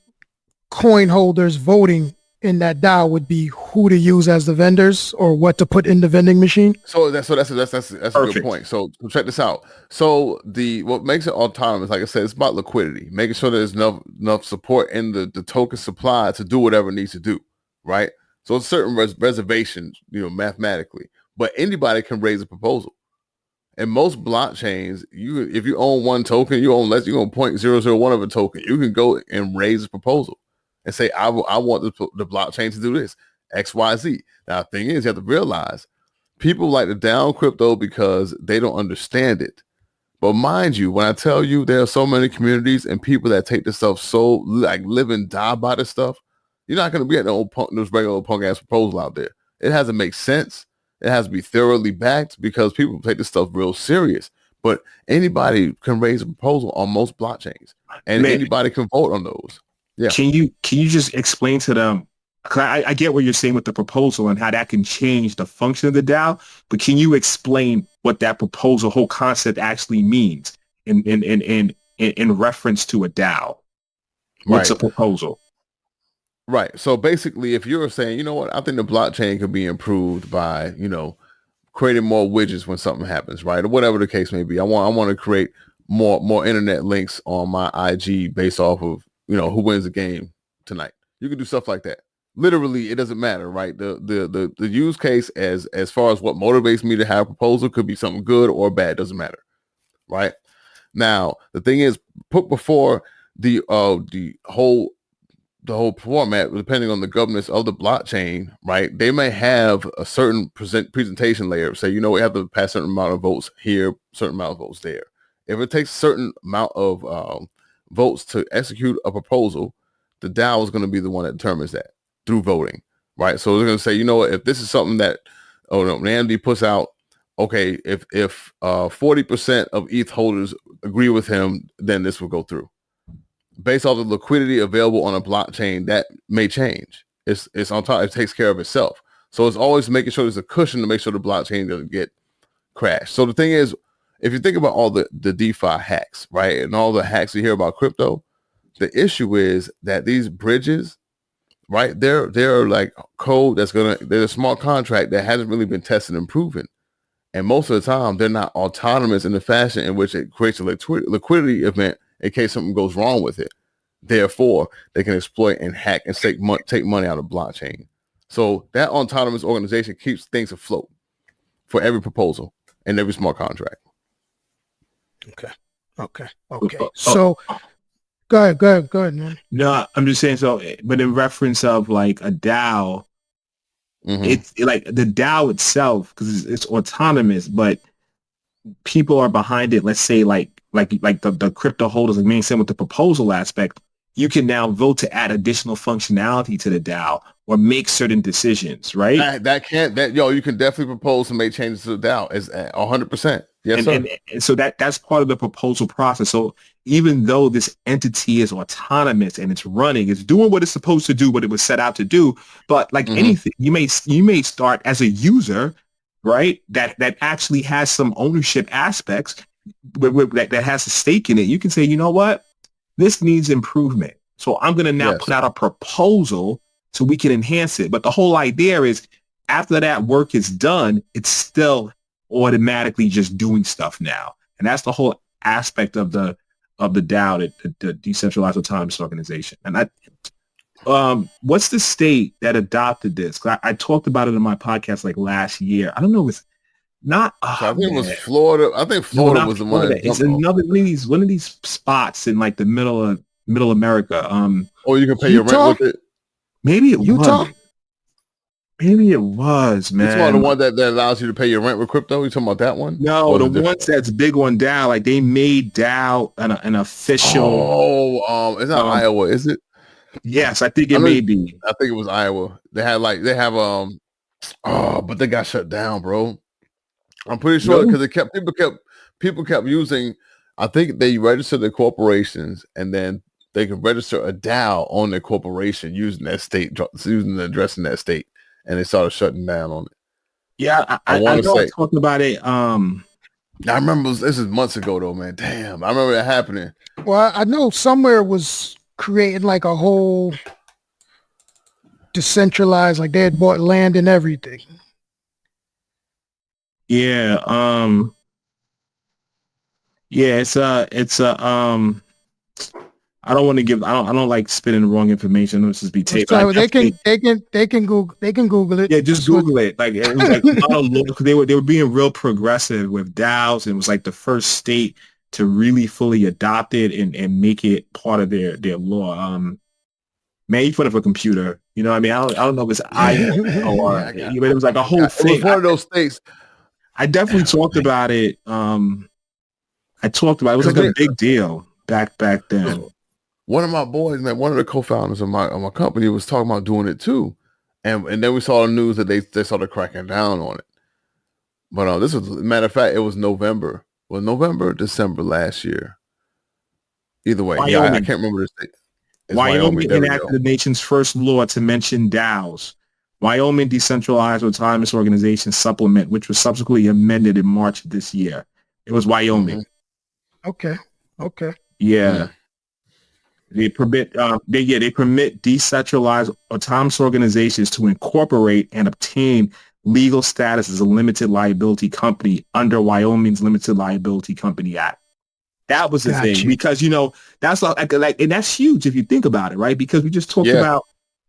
coin holders voting in that DAO would be who to use as the vendors or what to put in the vending machine. So that's a good point. So check this out. So what makes it autonomous, like I said, it's about liquidity, making sure there's enough support in the token supply to do whatever it needs to do, right? So it's certain reservations, mathematically, but anybody can raise a proposal. And most blockchains, if you own one token, you own less, you own 0.001 of a token, you can go and raise a proposal and say, I want the blockchain to do this, X, Y, Z. Now, the thing is, you have to realize people like to down crypto because they don't understand it. But mind you, when I tell you there are so many communities and people that take this stuff so like live and die by this stuff, you're not going to get those regular punk ass proposal out there. It has to make sense. It has to be thoroughly backed because people take this stuff real serious. But anybody can raise a proposal on most blockchains, and anybody can vote on those. Yeah. Can you just explain to them? Cause I get what you're saying with the proposal and how that can change the function of the DAO, but can you explain what that proposal, whole concept actually means in reference to a DAO? What's a proposal? Right. So basically, if you're saying, you know what, I think the blockchain could be improved by, creating more widgets when something happens, right? Or whatever the case may be. I want to create more internet links on my IG based off of, who wins the game tonight. You can do stuff like that. Literally, it doesn't matter, right? The use case as far as what motivates me to have a proposal could be something good or bad, doesn't matter, right? Now, the thing is, put before the whole format, depending on the governance of the blockchain, right? They may have a certain presentation layer. Say, we have to pass a certain amount of votes here, certain amount of votes there. If it takes a certain amount of votes to execute a proposal, the DAO is going to be the one that determines that through voting, right? So they're going to say, if this is something that, Nnamdi puts out, okay, if 40% of ETH holders agree with him, then this will go through. Based off the liquidity available on a blockchain, that may change. It's on top. It takes care of itself. So it's always making sure there's a cushion to make sure the blockchain doesn't get crashed. So the thing is, if you think about all the DeFi hacks, right, and all the hacks you hear about crypto, the issue is that these bridges, right, they're like code they're a smart contract that hasn't really been tested and proven. And most of the time, they're not autonomous in the fashion in which it creates a liquidity event in case something goes wrong with it. Therefore, they can exploit and hack and take money out of blockchain. So that autonomous organization keeps things afloat for every proposal and every smart contract. Okay. So go ahead, man. No, I'm just saying, so, but in reference of like a DAO, it's like the DAO itself, because it's autonomous, but people are behind it. Let's say like the crypto holders, like Manny said with the proposal aspect, you can now vote to add additional functionality to the DAO or make certain decisions, right? You can definitely propose to make changes to the DAO. It's 100%. Yes, sir. And so that's part of the proposal process. So even though this entity is autonomous and it's running, it's doing what it's supposed to do, what it was set out to do. But like anything, you may start as a user, right? That actually has some ownership aspects that has a stake in it. You can say, you know what? This needs improvement. So I'm going to now put out a proposal so we can enhance it. But the whole idea is after that work is done, it's still automatically just doing stuff now. And that's the whole aspect of the of the DAO, the Decentralized Autonomous Organization. And what's the state that adopted this? 'Cause I talked about it in my podcast like last year. I don't know. It's not. So I think it was Florida. I think Florida was the one that It's jumped another one of these spots in like the middle America. Or you can pay your rent with it. Maybe it Utah? was. Maybe it was, man. It's one of the ones that allows you to pay your rent with crypto. You talking about that one? No, the ones that's big on DAO, like they made DAO an official. Oh, it's not Iowa, is it? Yes, I think it may be. I think it was Iowa. They have but they got shut down, bro. I'm pretty sure because people kept using. I think they registered their corporations and then they could register a DAO on their corporation using that state, using the address in that state, and they started shutting down on it. Yeah, I know I talked about it. I remember this is months ago though, man. Damn, I remember that happening. Well, I know somewhere was creating like a whole decentralized, like they had bought land and everything. Yeah, it's I don't want to give. I don't like spitting the wrong information. Let's just be taped. They can Google it. Yeah, just Google it. Like it was like a lot of law, they were being real progressive with DAOs, and it was like the first state to really fully adopt it and make it part of their law. Man, you put up a computer. You know what I mean? I don't know if it's but it was like a whole thing. It was one of those states. I definitely talked about it. I talked about it. It was like a big deal back then. One of my boys, man, one of the co-founders of my company was talking about doing it too. And then we saw the news that they started cracking down on it. But this was, matter of fact, it was November. Well, November, December last year. Either way, Wyoming. yeah, I can't remember the state. Wyoming enacted the nation's first law to mention DAOs. Wyoming Decentralized Autonomous Organization Supplement, which was subsequently amended in March of this year. It was Wyoming. Okay. Yeah. Mm-hmm. They permit decentralized autonomous organizations to incorporate and obtain legal status as a limited liability company under Wyoming's Limited Liability Company Act. That was the thing, because that's like, and that's huge if you think about it, right? Because we just talked about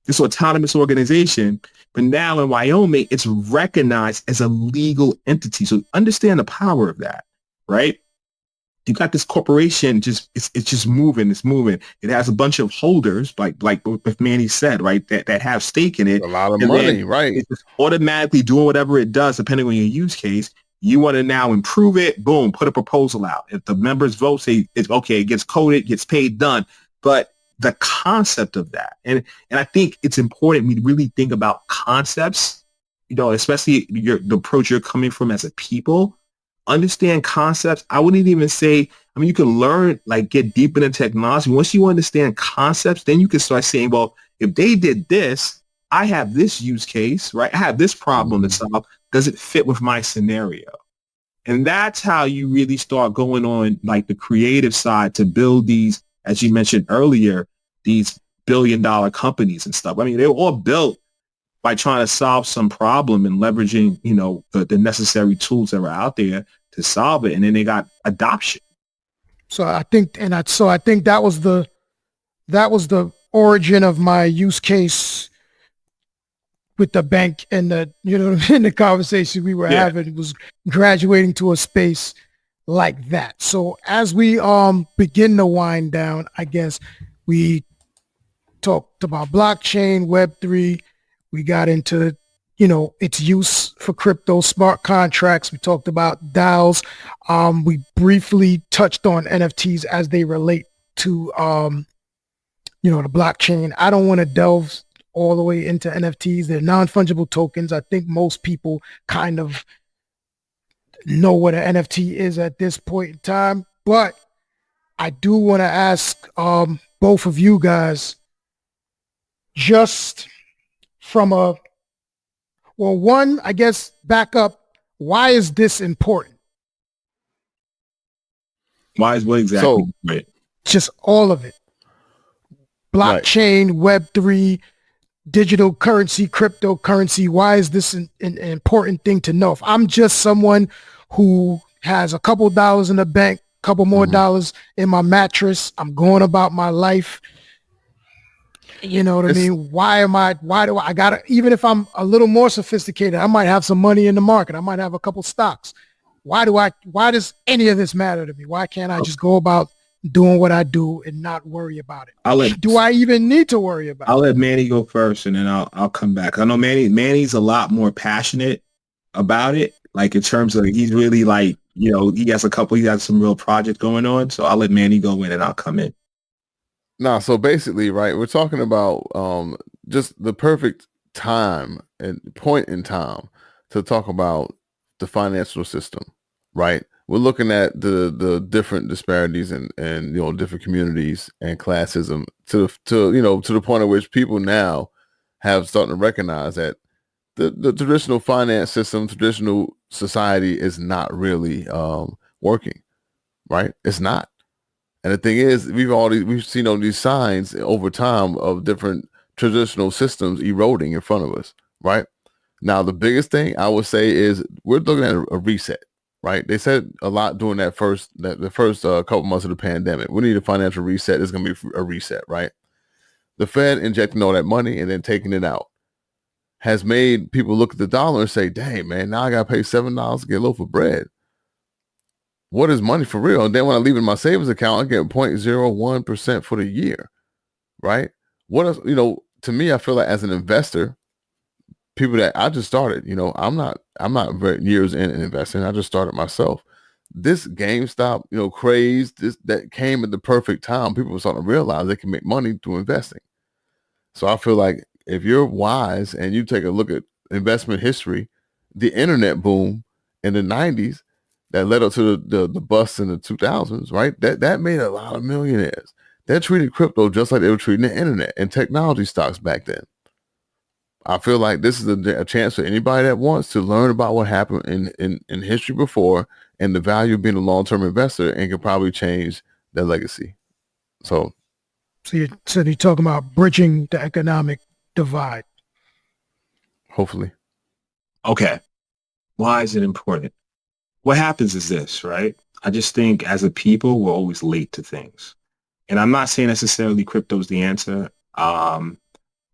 this autonomous organization, but now in Wyoming, it's recognized as a legal entity. So understand the power of that, right? You got this corporation, it's just moving. It's moving. It has a bunch of holders, like what Manny said, right? That have stake in it. A lot of money, right? It's just automatically doing whatever it does, depending on your use case. You want to now improve it. Boom, put a proposal out. If the members vote, say it's okay, it gets coded, gets paid, done. But the concept of that, and I think it's important we really think about concepts. Especially the approach you're coming from as a people. Understand concepts. I wouldn't even say, you can learn, get deep into technology. Once you understand concepts, then you can start saying, well, if they did this, I have this use case, right? I have this problem to solve. Does it fit with my scenario? And that's how you really start going on the creative side to build these, as you mentioned earlier, these billion-dollar companies and stuff. They were all built by trying to solve some problem and leveraging, the necessary tools that were out there to solve it. And then they got adoption. So I think that was the origin of my use case with the bank and in the conversation we were having, was graduating to a space like that. So as we begin to wind down, I guess we talked about blockchain, Web3. We got into, its use for crypto, smart contracts. We talked about DAOs. We briefly touched on NFTs as they relate to, the blockchain. I don't want to delve all the way into NFTs. They're non-fungible tokens. I think most people kind of know what an NFT is at this point in time. But I do want to ask both of you guys, just from one, I guess, back up, why is this important? Why is what exactly? So, just all of it. Blockchain, right. Web3, digital currency, cryptocurrency. Why is this an important thing to know? If I'm just someone who has a couple dollars in the bank, couple more Mhm. dollars in my mattress. I'm going about my life. You know what I It's mean? Why do I gotta, even if I'm a little more sophisticated, I might have some money in the market. I might have a couple stocks. Why does any of this matter to me? Why can't I just go about doing what I do and not worry about I'll it? let Do I even need to worry about I'll it? let Manny go first, and then I'll come back. I know Manny's a lot more passionate about it, like in terms of he's really like, he has some real project going on. So I'll let Manny go in and I'll come in. Nah, so basically, right, we're talking about just the perfect time and point in time to talk about the financial system, right? We're looking at the different disparities and different communities and classism to the point at which people now have started to recognize that the traditional finance system, traditional society is not really working, right? It's not. And the thing is, we've seen all these signs over time of different traditional systems eroding in front of us, right? Now, the biggest thing I would say is we're looking at a reset, right? They said a lot during the first couple months of the pandemic. We need a financial reset. There's going to be a reset, right? The Fed injecting all that money and then taking it out has made people look at the dollar and say, "Dang, man, now I got to pay $7 to get a loaf of bread. What is money for real?" And then when I leave it in my savings account, I get 0.01% for the year, right? What else, to me, I feel like as an investor, people that I just started, I'm not very years in investing. I just started myself. This GameStop, craze, that came at the perfect time. People were starting to realize they can make money through investing. So I feel like if you're wise and you take a look at investment history, the internet boom in the 90s that led up to the bust in the 2000s, right? That made a lot of millionaires. They treated crypto just like they were treating the internet and technology stocks back then. I feel like this is a chance for anybody that wants to learn about what happened in history before and the value of being a long-term investor and can probably change their legacy. So So you're talking about bridging the economic divide. hopefully. Okay. Why is it important? What happens is this, right? I just think as a people, we're always late to things. And I'm not saying necessarily crypto's the answer.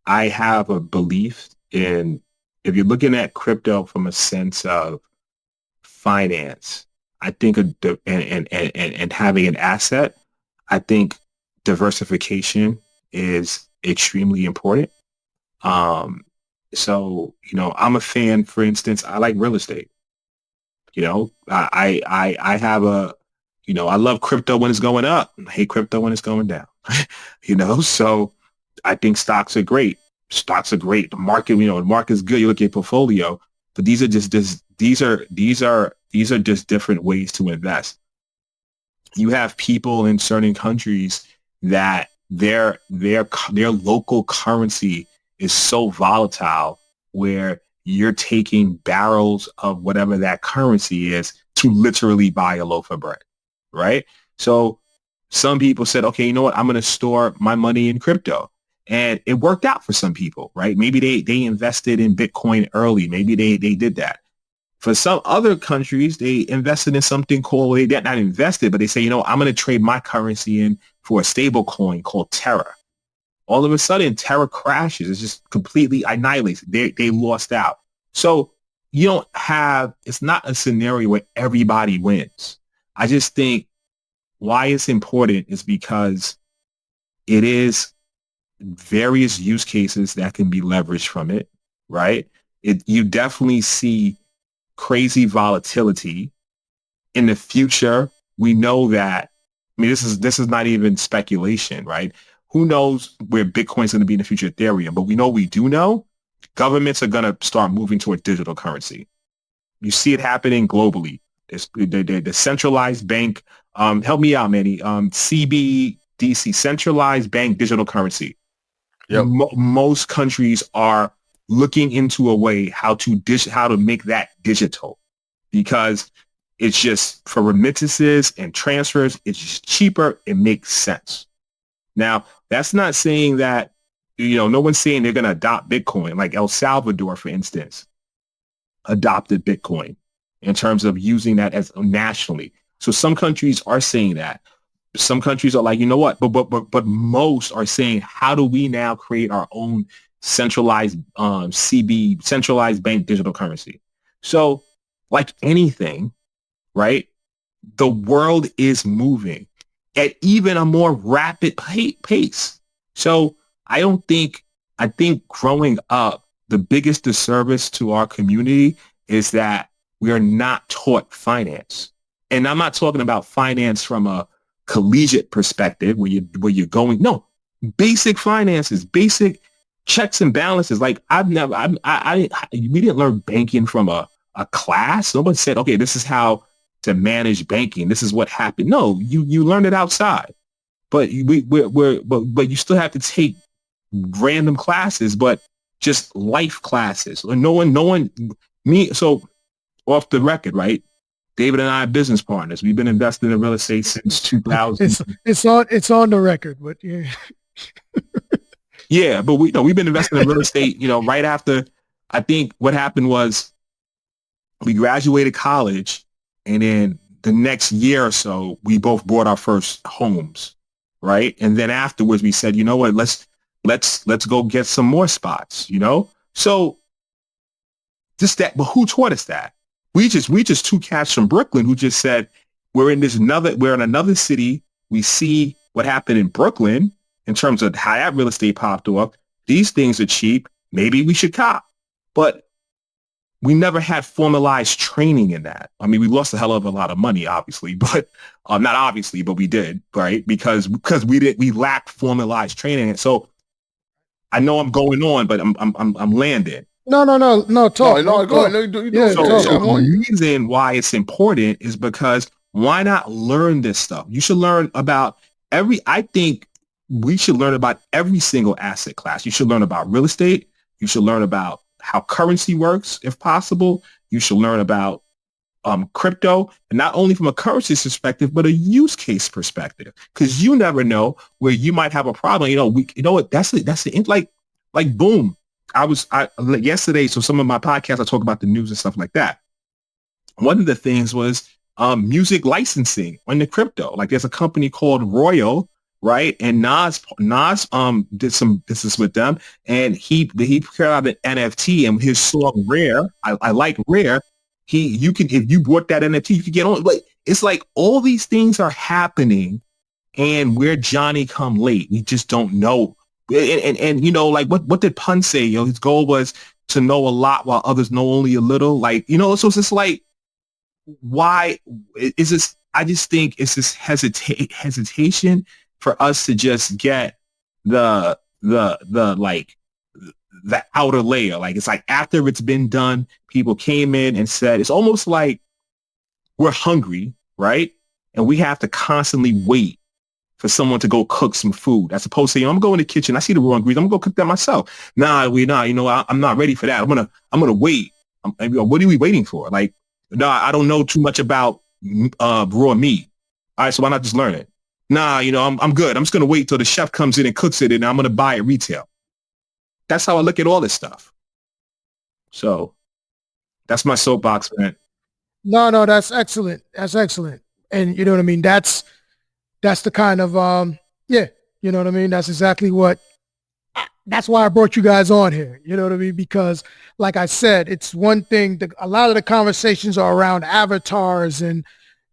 I have a belief in, if you're looking at crypto from a sense of finance, I think and having an asset, I think diversification is extremely important. Um, I'm a fan, for instance, I like real estate. I have I love crypto when it's going up. I hate crypto when it's going down. So I think stocks are great. Stocks are great. The market's good. You look at your portfolio, but these are just different ways to invest. You have people in certain countries that their local currency is so volatile where you're taking barrels of whatever that currency is to literally buy a loaf of bread, right? So some people said, okay, you know what? I'm going to store my money in crypto. And it worked out for some people, right? Maybe they invested in Bitcoin early. Maybe they did that. For some other countries, they invested in something called, they not invested, but they say, I'm going to trade my currency in for a stable coin called Terra. All of a sudden, Terra crashes. It's just completely annihilates. They lost out. So it's not a scenario where everybody wins. I just think why it's important is because it is various use cases that can be leveraged from it, right? You definitely see crazy volatility in the future. We know that, this is not even speculation, right? Who knows where Bitcoin's going to be in the future, Ethereum, but we do know governments are going to start moving toward digital currency. You see it happening globally. There's the centralized bank, help me out, Manny, CBDC, centralized bank digital currency. Yep. Most countries are looking into a way how to make that digital, because it's just for remittances and transfers. It's just cheaper. It makes sense. Now, that's not saying that, no one's saying they're going to adopt Bitcoin. Like El Salvador, for instance, adopted Bitcoin in terms of using that as nationally. So some countries are saying that. Some countries are like, you know what? But most are saying, how do we now create our own centralized centralized bank digital currency? So like anything, right? The world is moving at even a more rapid pace. So I think growing up, the biggest disservice to our community is that we are not taught finance. And I'm not talking about finance from a collegiate perspective where you're going, no, basic finances, basic checks and balances. Like we didn't learn banking from a class. Nobody said, okay, this is how to manage banking. This is what happened. No, you learn it outside, but but you still have to take random classes, but just life classes. No one, me. So off the record, right? David and I are business partners. We've been investing in real estate since 2000. It's on the record, but yeah. Yeah, but we've been investing in real estate, right after. I think what happened was we graduated college, and then the next year or so, we both bought our first homes, right? And then afterwards, we said, you know what, let's go get some more spots, So just that, but who taught us that? We just two cats from Brooklyn who just said, we're in another city. We see what happened in Brooklyn in terms of how that real estate popped up. These things are cheap. Maybe we should cop. But we never had formalized training in that. I mean, we lost a hell of a lot of money, obviously, but not obviously, but we did, right? Because we lacked formalized training. So I know I'm going on, but I'm landing. No. Talk. Go ahead. The reason why it's important is because why not learn this stuff? You should learn about I think we should learn about every single asset class. You should learn about real estate. You should learn about how currency works, if possible. You should learn about crypto, and not only from a currency perspective, but a use case perspective, because you never know where you might have a problem. Like boom. I yesterday, so some of my podcasts, I talk about the news and stuff like that. One of the things was music licensing on the crypto. Like there's a company called Royal, right? And Nas did some business with them, and he put out an NFT, and his song Rare, I like Rare. If you bought that NFT, you could get on. Like it's like all these things are happening, and we're Johnny come late. We just don't know. And like what did Pun say? His goal was to know a lot while others know only a little. Like, so it's just like, why is this? I just think it's this hesitation for us to just get the outer layer. Like, it's like after it's been done, people came in and said, it's almost like we're hungry, right? And we have to constantly wait for someone to go cook some food, as opposed to, I'm going in the kitchen. I see the raw ingredients. I'm gonna go cook that myself. I'm not ready for that. I'm gonna wait. What are we waiting for? Like, I don't know too much about raw meat. All right, so why not just learn it? I'm good. I'm just gonna wait till the chef comes in and cooks it, and I'm gonna buy it retail. That's how I look at all this stuff. So that's my soapbox, man. No, that's excellent. That's excellent. And you know what I mean? That's the kind of, you know what I mean? That's exactly that's why I brought you guys on here. You know what I mean? Because like I said, it's one thing, a lot of the conversations are around avatars and,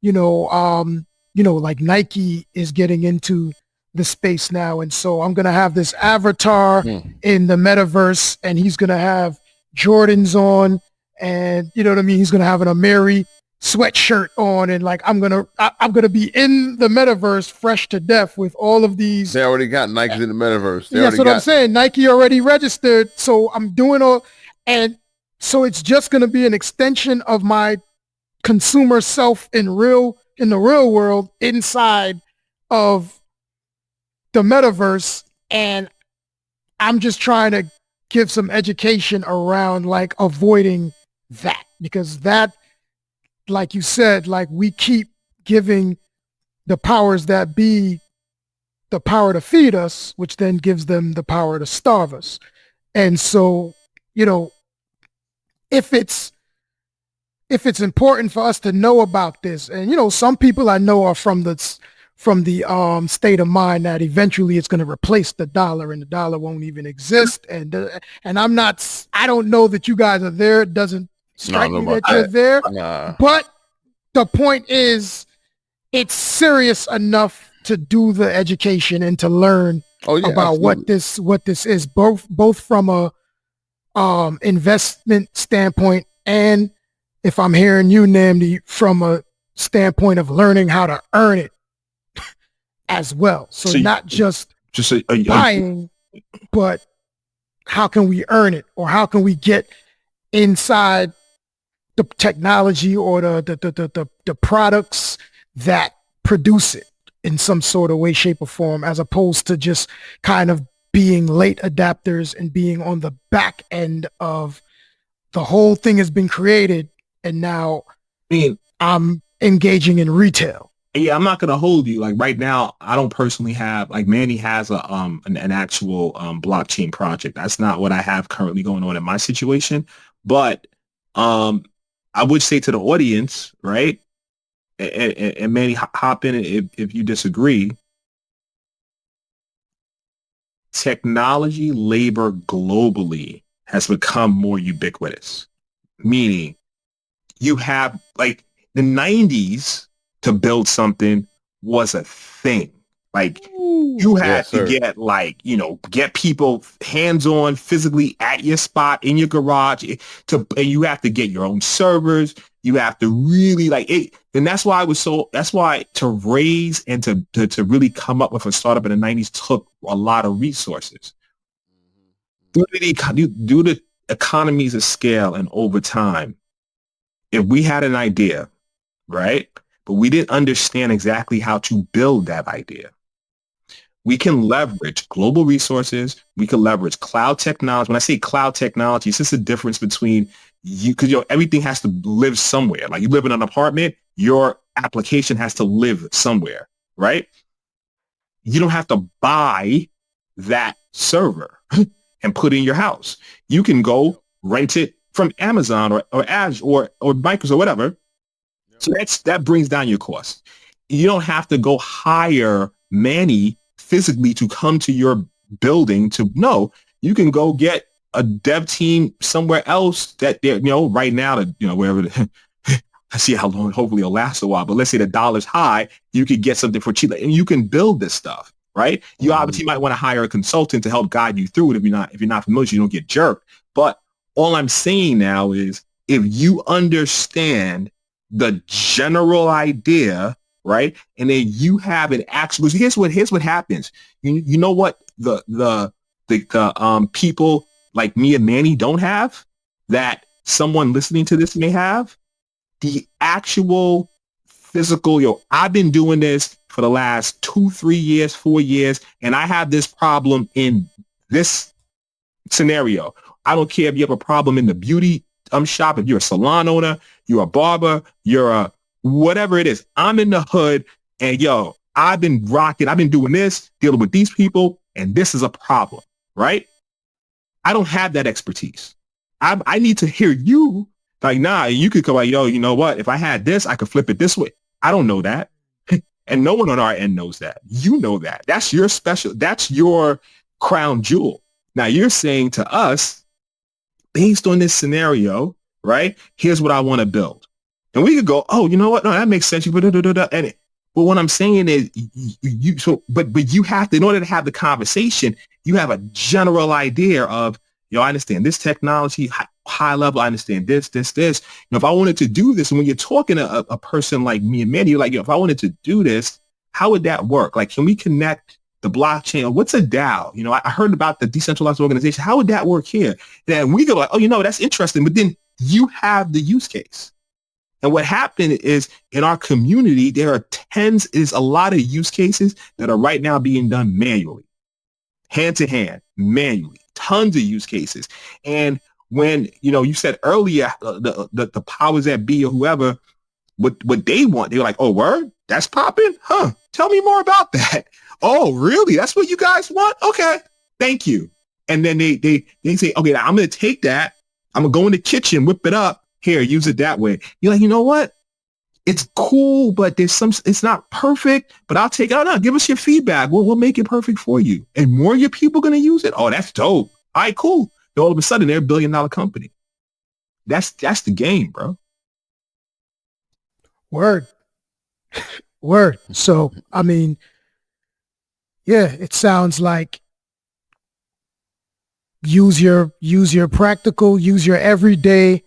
like Nike is getting into the space now. And so I'm going to have this avatar in the metaverse, and he's going to have Jordans on, and you know what I mean? He's going to have an Amiri sweatshirt on, and like I'm gonna be in the metaverse fresh to death with all of these. They already got Nikes in the metaverse. That's what I'm saying. Nike already registered, so I'm doing all, and so it's just gonna be an extension of my consumer self in the real world inside of the metaverse, and I'm just trying to give some education around like avoiding that, because that, like you said, like we keep giving the powers that be the power to feed us, which then gives them the power to starve us. And so, if if it's important for us to know about this. And, you know, some people I know are from the state of mind that eventually it's going to replace the dollar and the dollar won't even exist. And I don't know that you guys are there. It doesn't strike me that you're there. Nah. But the point is, it's serious enough to do the education and to learn about what this is, both from a investment standpoint, and if I'm hearing you, Nnamdi, from a standpoint of learning how to earn it as well. So not just buying, but how can we earn it, or how can we get inside the technology or the products that produce it in some sort of way, shape, or form, as opposed to just kind of being late adapters and being on the back end of the whole thing has been created, and now I'm engaging in retail. Yeah, I'm not gonna hold you. Like right now, I don't personally have, like, Manny has a an actual blockchain project. That's not what I have currently going on in my situation. But I would say to the audience, right? And Manny, hop in if you disagree. Technology labor globally has become more ubiquitous, meaning you have, like, the 90s to build something was a thing. Like, you had to get, like, you know, get people hands-on physically at your spot in your garage and you have to get your own servers. You have to really, like, it. And that's why to raise and to really come up with a startup in the 90s took a lot of resources. Due to economies of scale and over time, if we had an idea, right, but we didn't understand exactly how to build that idea, we can leverage global resources. We can leverage cloud technology. When I say cloud technology, it's just the difference between you, because, you know, everything has to live somewhere. Like, you live in an apartment, your application has to live somewhere, right? You don't have to buy that server and put it in your house. You can go rent it from Amazon or Azure or Microsoft or whatever. So that brings down your cost. You don't have to go hire Manny physically to come to your building to know. You can go get a dev team somewhere else that they're, you know, right now, to, you know, wherever. I see how long, hopefully it'll last a while, but let's say the dollar's high, you could get something for cheap and you can build this stuff, right? You obviously might want to hire a consultant to help guide you through it. If you're not familiar, you don't get jerked. But all I'm saying now is, if you understand the general idea, right, and then you have an actual, here's what happens. You know what the people like me and Manny don't have, that someone listening to this may have? The actual physical, I've been doing this for the last 2, 3 years, 4 years, and I have this problem in this scenario. I don't care if you have a problem in the beauty shop, if you're a salon owner, you're a barber, you're a whatever it is. I'm in the hood, and I've been doing this, dealing with these people, and this is a problem, right? I don't have that expertise. I need to hear you. Like, nah, you could go like, you know what? If I had this, I could flip it this way. I don't know that. And no one on our end knows that. You know that. That's your crown jewel. Now you're saying to us, based on this scenario, right? Here's what I want to build. And we could go, oh, you know what? No, that makes sense. But what I'm saying is but you have to, in order to have the conversation, you have a general idea of, I understand this technology, high level, I understand this. If I wanted to do this, and when you're talking to a person like me and Manny, you're like, if I wanted to do this, how would that work? Like, can we connect the blockchain? What's a DAO? I heard about the decentralized organization. How would that work here? Then we go like, oh, that's interesting. But then you have the use case. And what happened is, in our community, there's a lot of use cases that are right now being done manually, hand to hand, manually. Tons of use cases. And when, you said earlier, the powers that be or whoever, what they want, they're like, oh, word? That's popping? Huh? Tell me more about that. Oh, really? That's what you guys want? Okay. Thank you. And then they say, okay, I'm going to take that. I'm going to go in the kitchen, whip it up, Here, use it that way. You're like, you know what? It's cool, but it's not perfect, but I'll take it. Oh, no, give us your feedback. We'll make it perfect for you. And more of your people going to use it. Oh, that's dope. All right, cool. Then all of a sudden they're $1 billion company. That's the game, bro. Word. Word. So, I mean, yeah, it sounds like use your practical, use your everyday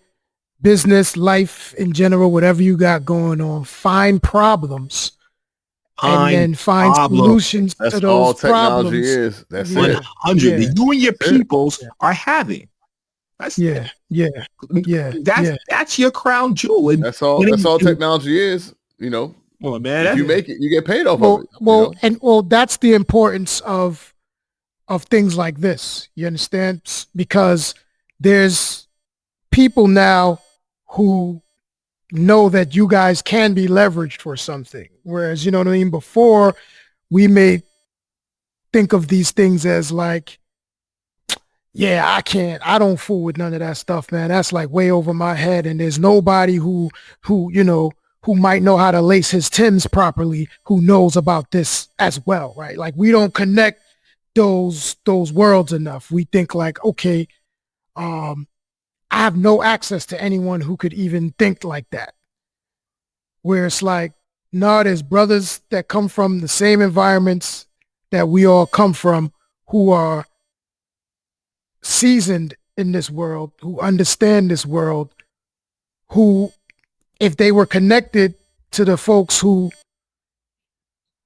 business, life in general, whatever you got going on, find problems and then find solutions That's to those all technology problems. is. That's Yeah. it. 100 that you and your peoples Yeah. are having. That's that's your crown jewel. And That's all technology is, you know. Well, man, if you make it, you get paid off of it. Well, that's the importance of things like this. You understand? Because there's people now who know that you guys can be leveraged for something. Whereas, you know what I mean? Before, we may think of these things as like, yeah, I don't fool with none of that stuff, man. That's like way over my head. And there's nobody who might know how to lace his Timbs properly, who knows about this as well, right? Like, we don't connect those worlds enough. We think like, okay, I have no access to anyone who could even think like that. Where it's like, no, there's brothers that come from the same environments that we all come from, who are seasoned in this world, who understand this world, who, if they were connected to the folks who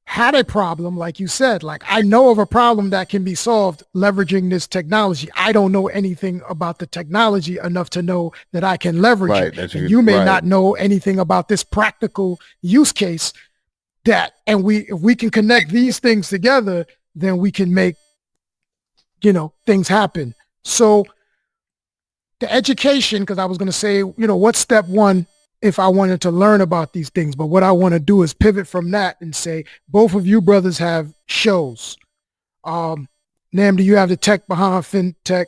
had a problem, like you said, like, I know of a problem that can be solved leveraging this technology. I don't know anything about the technology enough to know that I can leverage it. And you may not know anything about this practical use case that, and if we can connect these things together, then we can make, things happen. So the education, because I was going to say, what's step one if I wanted to learn about these things? But what I want to do is pivot from that and say, both of you brothers have shows. Nnamdi, you have the Tech Behind FinTech.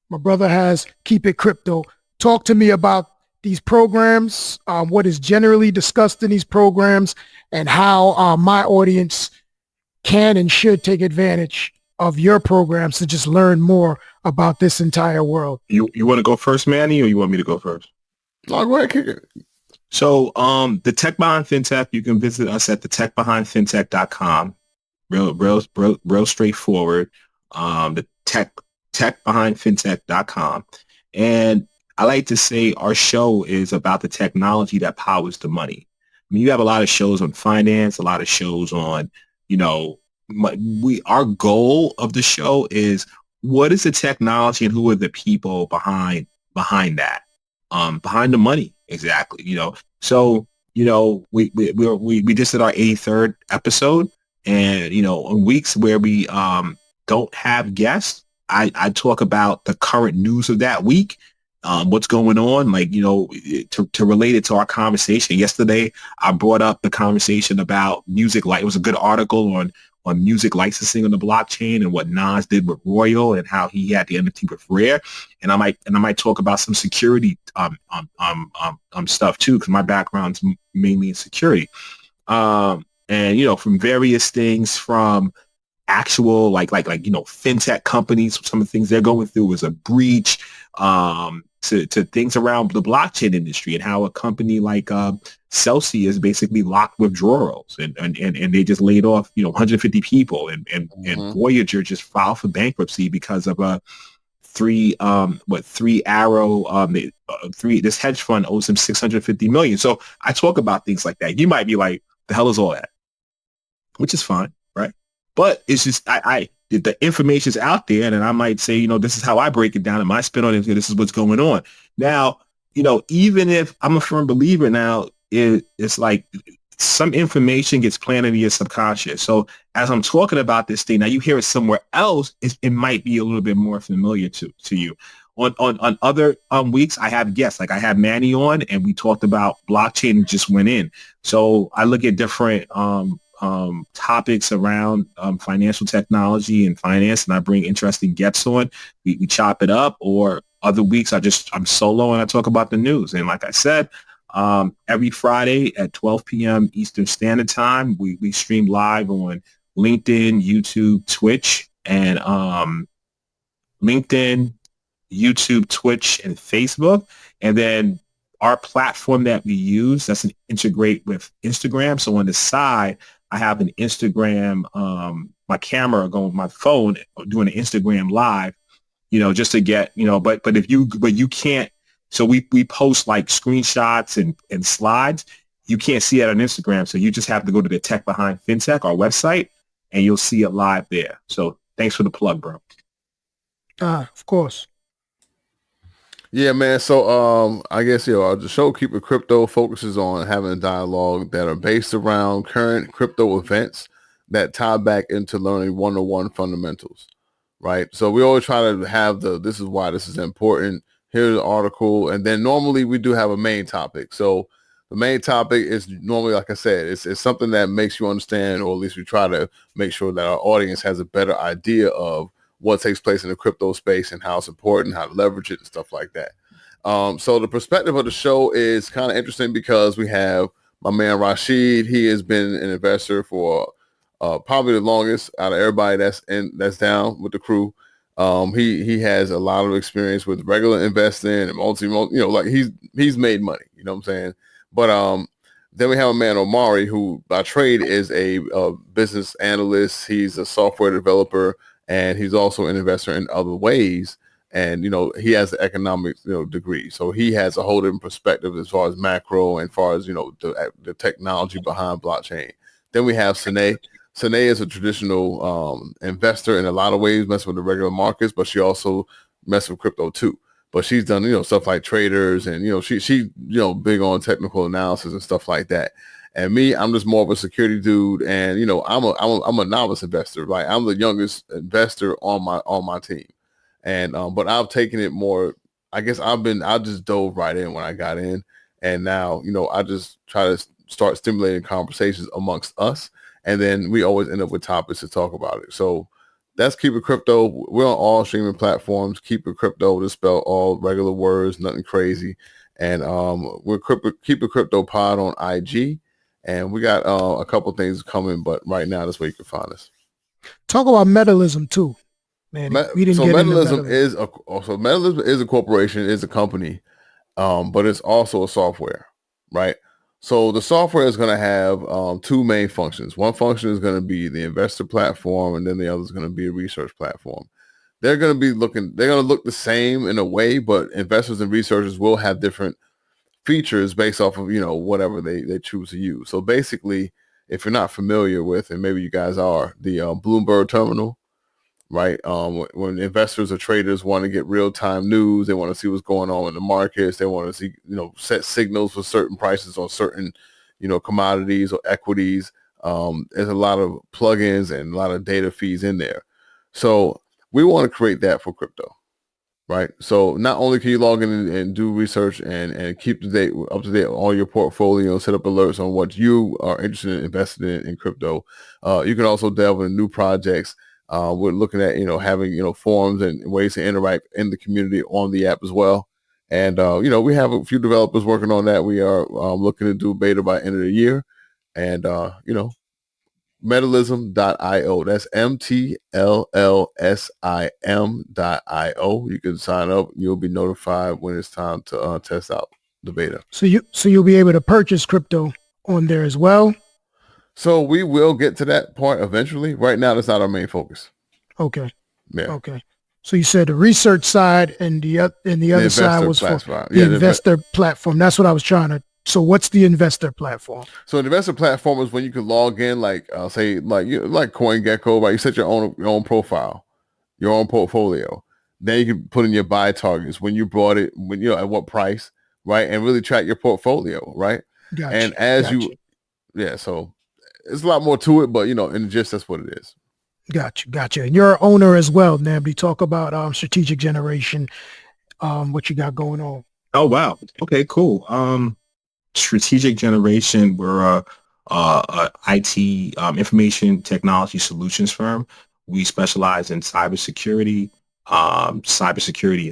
My brother has Keep It Crypto. Talk to me about these programs, what is generally discussed in these programs, and how my audience can and should take advantage of your programs to just learn more about this entire world. You want to go first, Manny, or you want me to go first? No, go ahead, kick it. So the Tech Behind FinTech, you can visit us at the techbehindfintech.com. Real straightforward. The techbehindfintech.com. And I like to say our show is about the technology that powers the money. I mean, you have a lot of shows on finance, a lot of shows on, our goal of the show is, what is the technology and who are the people behind that? Behind the money, exactly. So we just did our 83rd episode, and on weeks where we don't have guests, I talk about the current news of that week, what's going on, like to relate it to our conversation yesterday. I brought up the conversation about music. Like, it was a good article on music licensing on the blockchain and what Nas did with Royal and how he had the NFT with Rare. And I might talk about some security stuff too, because my background's mainly in security. And from various things, from actual like fintech companies, some of the things they're going through is a breach, to things around the blockchain industry and how a company like Celsius is basically locked withdrawals and they just laid off 150 people, and Voyager just filed for bankruptcy because of a Three Arrow, this hedge fund owes them $650 million. So I talk about things like that. You might be like, the hell is all that? Which is fine, right? But it's just the information is out there, and I might say, this is how I break it down and my spin on it. This is what's going on. Now, even if I'm a firm believer now, it's like some information gets planted in your subconscious. So as I'm talking about this thing, now you hear it somewhere else, it might be a little bit more familiar to you. On other weeks, I have guests, like I had Manny on, and we talked about blockchain and just went in. So I look at different topics around financial technology and finance, and I bring interesting guests on. We chop it up, or Other weeks I'm solo and I talk about the news. And like I said, every Friday at 12 p.m. Eastern Standard Time, we stream live on LinkedIn, YouTube, Twitch, and LinkedIn, YouTube, Twitch, and Facebook. And then our platform that we use, that's an integrate with Instagram. So on the side, I have an Instagram, my camera going, my phone doing an Instagram live, just to get, but you can't, so we post like screenshots and slides. You can't see it on Instagram. So you just have to go to the Tech Behind FinTech, our website, and you'll see it live there. So thanks for the plug, bro. Of course. Yeah, man. So I guess the show Keep It Crypto focuses on having a dialogue that are based around current crypto events that tie back into learning one-on-one fundamentals, right? So we always try to have this is why this is important. Here's the article, and then normally we do have a main topic. So the main topic is normally, like I said, it's something that makes you understand, or at least we try to make sure that our audience has a better idea of what takes place in the crypto space and how it's important, how to leverage it and stuff like that. So the perspective of the show is kind of interesting because we have my man Rashid. He has been an investor for probably the longest out of everybody that's down with the crew. He has a lot of experience with regular investing and multi, like he's made money, you know what I'm saying? But then we have a man Omari who by trade is a business analyst. He's a software developer, and he's also an investor in other ways. And, he has the economics, degree. So he has a whole different perspective as far as macro and as far as, the technology behind blockchain. Then we have Sine. Sine is a traditional investor in a lot of ways, messing with the regular markets, but she also messes with crypto too. But she's done, stuff like traders and, she big on technical analysis and stuff like that. And me, I'm just more of a security dude, and I'm a novice investor. Like I'm the youngest investor on my team, and but I've taken it more. I guess I just dove right in when I got in, and now I just try to start stimulating conversations amongst us, and then we always end up with topics to talk about it. So that's Keep It Crypto. We're on all streaming platforms. Keep It Crypto to spell all regular words, nothing crazy, and we're Keep It Crypto Pod on IG. And we got a couple things coming, but right now that's where you can find us. Talk about Mtllsm too, man. We didn't get into Mtllsm. Mtllsm is a corporation, is a company, but it's also a software, right? So the software is going to have two main functions. One function is going to be the investor platform, and then the other is going to be a research platform. They're going to look the same in a way, but investors and researchers will have different features based off of whatever they choose to use. So basically, if you're not familiar with, and maybe you guys are, the Bloomberg terminal, right? When investors or traders want to get real-time news, they want to see what's going on in the markets, they want to see set signals for certain prices on certain commodities or equities. There's a lot of plugins and a lot of data feeds in there. So we want to create that for crypto. Right. So not only can you log in and do research and keep up to date on all your portfolio, set up alerts on what you are interested in investing in crypto. You can also delve into new projects. We're looking at, having, forums and ways to interact in the community on the app as well. And, we have a few developers working on that. We are looking to do beta by end of the year. And, Mtllsm.io. That's MTLLSIM.io. You can sign up. You'll be notified when it's time to test out the beta. So you'll be able to purchase crypto on there as well. So we will get to that point eventually. Right now, that's not our main focus. Okay. Yeah. Okay. So you said the research side and the other side was for the investor platform. That's what I was trying to. So what's the investor platform? So the investor platform is when you can log in, like say, like CoinGecko, right? You set your own profile, your own portfolio. Then you can put in your buy targets, when you brought it, when at what price, right? And really track your portfolio, right? Gotcha. And as so it's a lot more to it, but in gist, that's what it is. Gotcha. And you're an owner as well, Nnamdi. Talk about strategic generation, what you got going on. Oh wow. Okay, cool. Strategic Generation, we're a IT information technology solutions firm. We specialize in cybersecurity, cybersecurity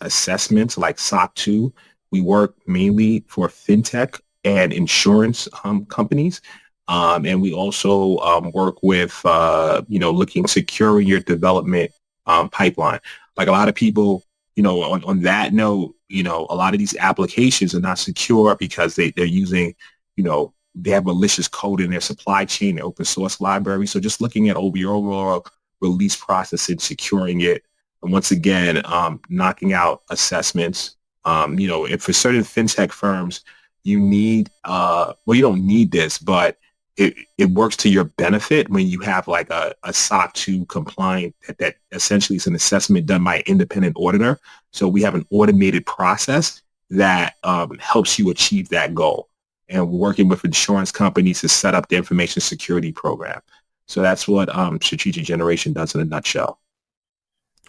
assessments like SOC 2. We work mainly for fintech and insurance companies. And we also work with, looking securing your development pipeline. Like a lot of people, on that note, a lot of these applications are not secure because they're using, they have malicious code in their supply chain, their open source library. So just looking at your overall release process and securing it. And once again, knocking out assessments. If for certain fintech firms, you need, you don't need this, but it works to your benefit when you have like a SOC 2 compliant that essentially is an assessment done by an independent auditor. So we have an automated process that helps you achieve that goal. And we're working with insurance companies to set up the information security program. So that's what strategic generation does in a nutshell.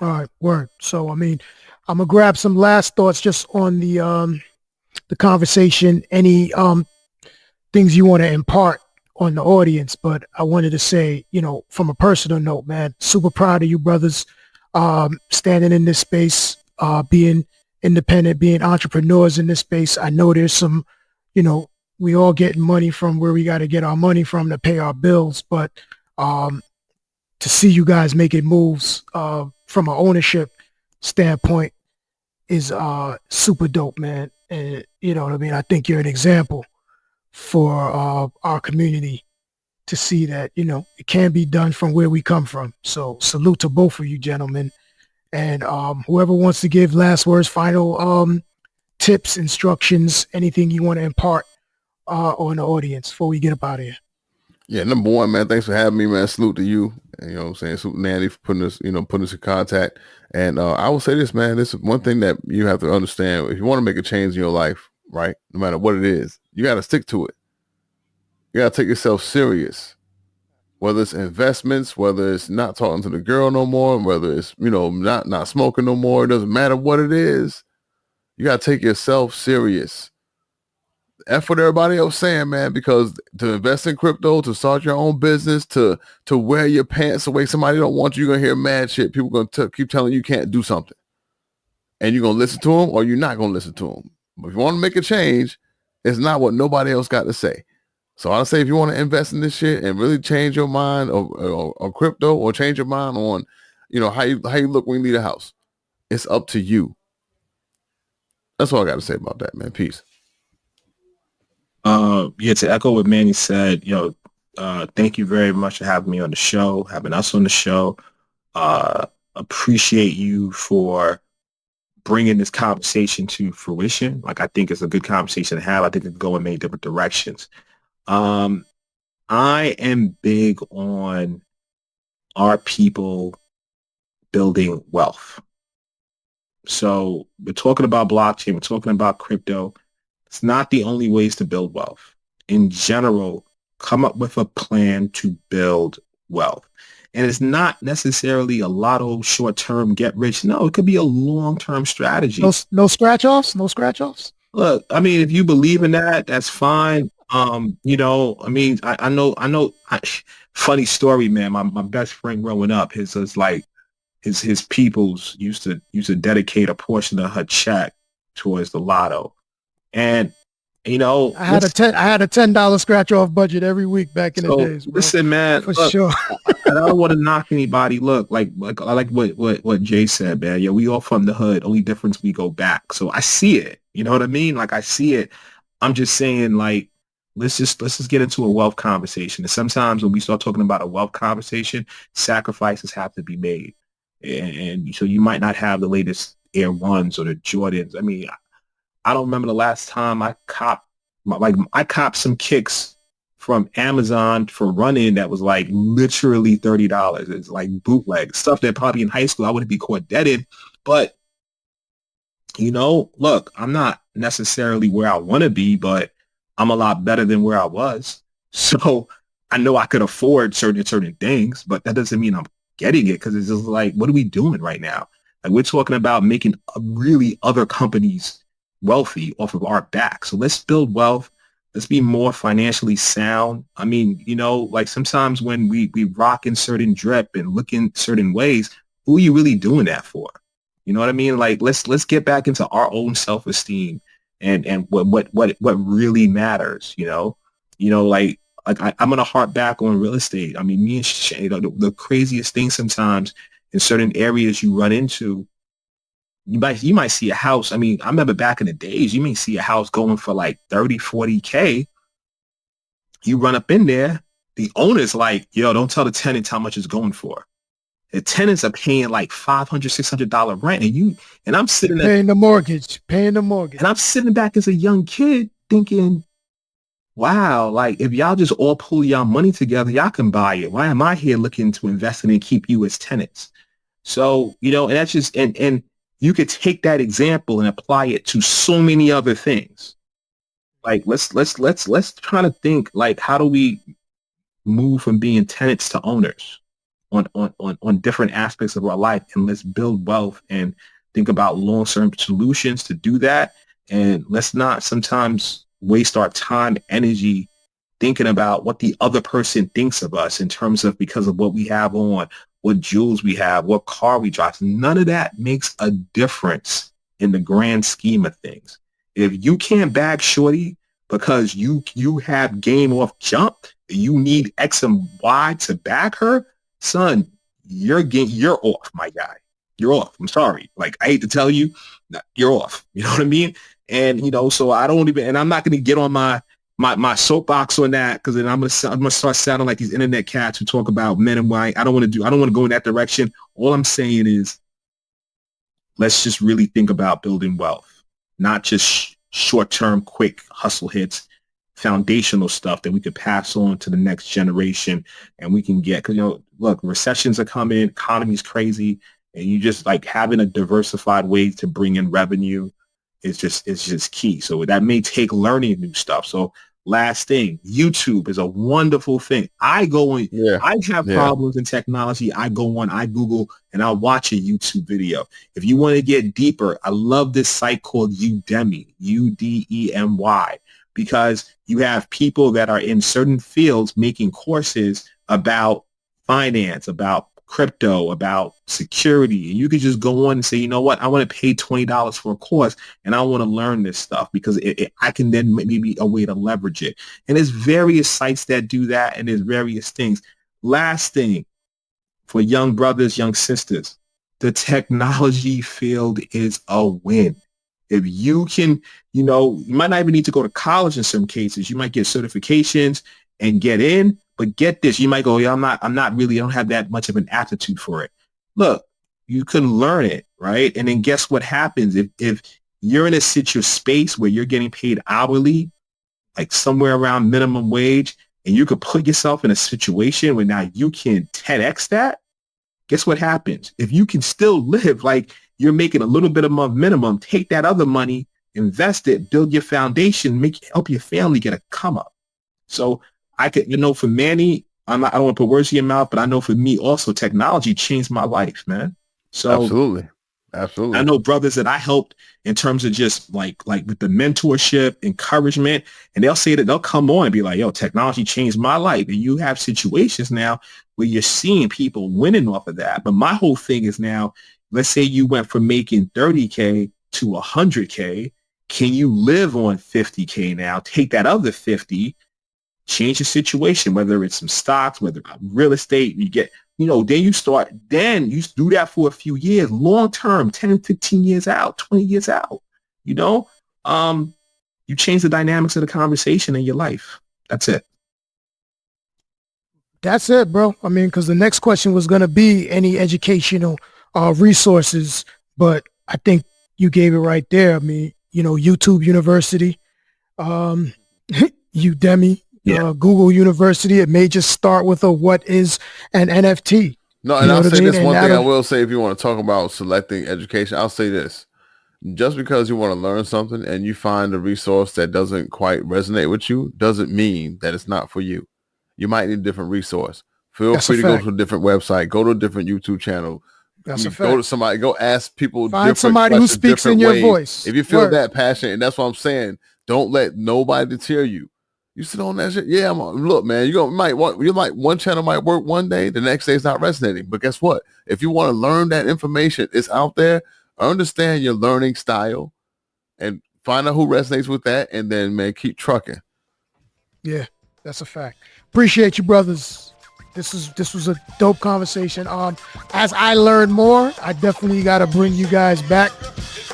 All right, word. So, I mean, I'm gonna grab some last thoughts just on the conversation. Any things you want to impart on the audience? But I wanted to say, from a personal note, man, super proud of you brothers, standing in this space, being independent, being entrepreneurs in this space. I know there's some, we all getting money from where we got to get our money from to pay our bills, but to see you guys making moves from an ownership standpoint is super dope, man. And you know what I mean? I think you're an example for our community to see that, it can be done from where we come from. So salute to both of you gentlemen. And whoever wants to give last words, final tips, instructions, anything you want to impart on the audience before we get up out of here. Yeah, number one, man, thanks for having me, man. Salute to you. And, you know what I'm saying? Salute Nnamdi for putting us in contact. And I will say this, man, this is one thing that you have to understand. If you want to make a change in your life, right, no matter what it is, you got to stick to it. You got to take yourself serious, whether it's investments, whether it's not talking to the girl no more, whether it's, not smoking no more. It doesn't matter what it is. You got to take yourself serious. F what everybody else saying, man, because to invest in crypto, to start your own business, to wear your pants the way somebody don't want you, you're going to hear mad shit. People going to keep telling you can't do something. And you're going to listen to them or you're not going to listen to them. But if you want to make a change, it's not what nobody else got to say. So I say if you want to invest in this shit and really change your mind on crypto or change your mind on, how you look when you leave the house, it's up to you. That's all I got to say about that, man. Peace. To echo what Manny said, thank you very much for having me on the show, having us on the show. Appreciate you for bringing this conversation to fruition. Like, I think it's a good conversation to have. I think it can go in many different directions. I am big on our people building wealth. So we're talking about blockchain, we're talking about crypto. It's not the only ways to build wealth. In general, come up with a plan to build wealth. And it's not necessarily a lotto short-term get rich. No, it could be a long-term strategy. No scratch-offs? No scratch-offs? Look, I mean, if you believe in that, that's fine. I know, funny story, man. My best friend growing up, his peoples used to dedicate a portion of her check towards the lotto. And I had a $10 scratch off budget every week back in the days. Bro. Listen, man, for sure. I don't want to knock anybody. Look, like I like what Jay said, man. Yeah, we all from the hood. Only difference we go back. So I see it. You know what I mean? Like I see it. I'm just saying, like, let's just get into a wealth conversation. And sometimes when we start talking about a wealth conversation, sacrifices have to be made. And so you might not have the latest Air Ones or the Jordans. I mean, I don't remember the last time I copped some kicks from Amazon for running that was like literally $30. It's like bootleg stuff that probably in high school I wouldn't be caught dead in. But look, I'm not necessarily where I want to be, but I'm a lot better than where I was. So I know I could afford certain things, but that doesn't mean I'm getting it, because it's just like, what are we doing right now? Like, we're talking about making really other companies wealthy off of our back. So let's build wealth. Let's be more financially sound. I mean, like sometimes when we rock in certain drip and look in certain ways, who are you really doing that for? You know what I mean? Like, let's get back into our own self-esteem and what really matters, like I'm going to harp back on real estate. I mean, me and the craziest thing sometimes in certain areas you run into, you might see a house. I mean, I remember back in the days, you may see a house going for like 30, 40K. You run up in there, the owner's like, yo, don't tell the tenants how much it's going for. The tenants are paying like $500, $600 rent, and I'm sitting there paying the mortgage, and I'm sitting back as a young kid thinking, wow, like if y'all just all pull y'all money together, y'all can buy it. Why am I here looking to invest in and keep you as tenants? So, and that's just, and you could take that example and apply it to so many other things. Like let's try to think, like, how do we move from being tenants to owners on different aspects of our life, and let's build wealth and think about long-term solutions to do that. And let's not sometimes waste our time, energy thinking about what the other person thinks of us in terms of because of what we have on, what jewels we have, what car we drive. None of that makes a difference in the grand scheme of things. If you can't bag shorty because you have game off jump, you need X and Y to bag her, son, you're off, my guy. You're off. I'm sorry. Like, I hate to tell you, you're off. You know what I mean? And, so I don't even, and I'm not going to get on my soapbox on that, because then I'm going to start sounding like these internet cats who talk about men and white. I don't want to go in that direction. All I'm saying is, let's just really think about building wealth, not just short-term, quick hustle hits, foundational stuff that we could pass on to the next generation, and we can get, because look, recessions are coming, economy's crazy, and you just like having a diversified way to bring in revenue is just key. So that may take learning new stuff. So last thing, YouTube is a wonderful thing. I have problems in technology. I go on, I Google, and I'll watch a YouTube video. If you want to get deeper, I love this site called Udemy, Udemy, because you have people that are in certain fields making courses about finance, about crypto, about security. And you could just go on and say, you know what, I want to pay $20 for a course and I want to learn this stuff, because I can then maybe a way to leverage it. And there's various sites that do that, and there's various things. Last thing, for young brothers, young sisters, the technology field is a win. If you can, you might not even need to go to college in some cases. You might get certifications and get in, but get this, you might go, yeah, I don't have that much of an aptitude for it. Look, you can learn it, right? And then guess what happens? If you're in a space where you're getting paid hourly, like somewhere around minimum wage, and you could put yourself in a situation where now you can 10x that, guess what happens? If you can still live like you're making a little bit of minimum, take that other money, invest it, build your foundation, help your family get a come up. So I could, for Manny, I don't want to put words in your mouth, but I know for me also, technology changed my life, man. So absolutely. I know brothers that I helped in terms of just like with the mentorship, encouragement, and they'll come on and be like, yo, technology changed my life. And you have situations now where you're seeing people winning off of that. But my whole thing is now, let's say you went from making 30K to 100K. Can you live on 50K now? Take that other 50, change the situation, whether it's some stocks, whether it's real estate, you get, then you do that for a few years, long term, 10, 15 years out, 20 years out, you change the dynamics of the conversation in your life. That's it. That's it, bro. I mean, because the next question was going to be any educational resources, but I think you gave it right there. I mean, YouTube University, Udemy, Google University. It may just start with what is an NFT. No, and I'll say this one thing I will say, if you want to talk about selecting education, I'll say this. Just because you want to learn something and you find a resource that doesn't quite resonate with you doesn't mean that it's not for you. You might need a different resource. Feel free to go to a different website, go to a different YouTube channel. That's a fact. Go to somebody, go ask people. Find somebody who speaks in your voice. If you feel that passionate, and that's what I'm saying, don't let nobody deter you. You sit on that shit. Yeah, look, man. One channel might work one day, the next day it's not resonating. But guess what? If you want to learn that information, it's out there. Understand your learning style, and find out who resonates with that, and then man, keep trucking. Yeah, that's a fact. Appreciate you, brothers. This was a dope conversation. As I learn more, I definitely got to bring you guys back.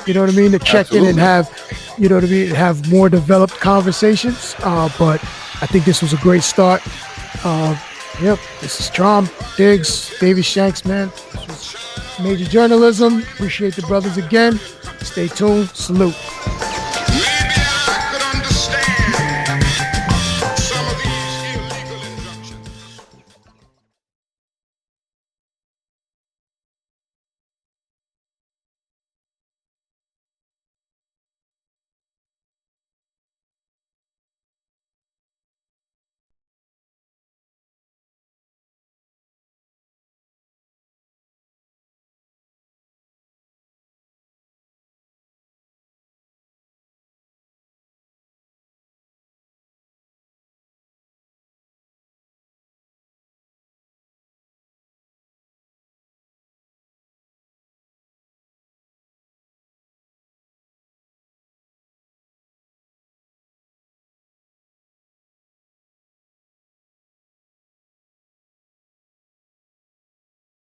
You know what I mean? To check in and have, you know what I mean, have more developed conversations. But I think this was a great start. Yep, this is Trom, Diggs, David Shanks, man. This was Major Journalism. Appreciate the brothers again. Stay tuned. Salute.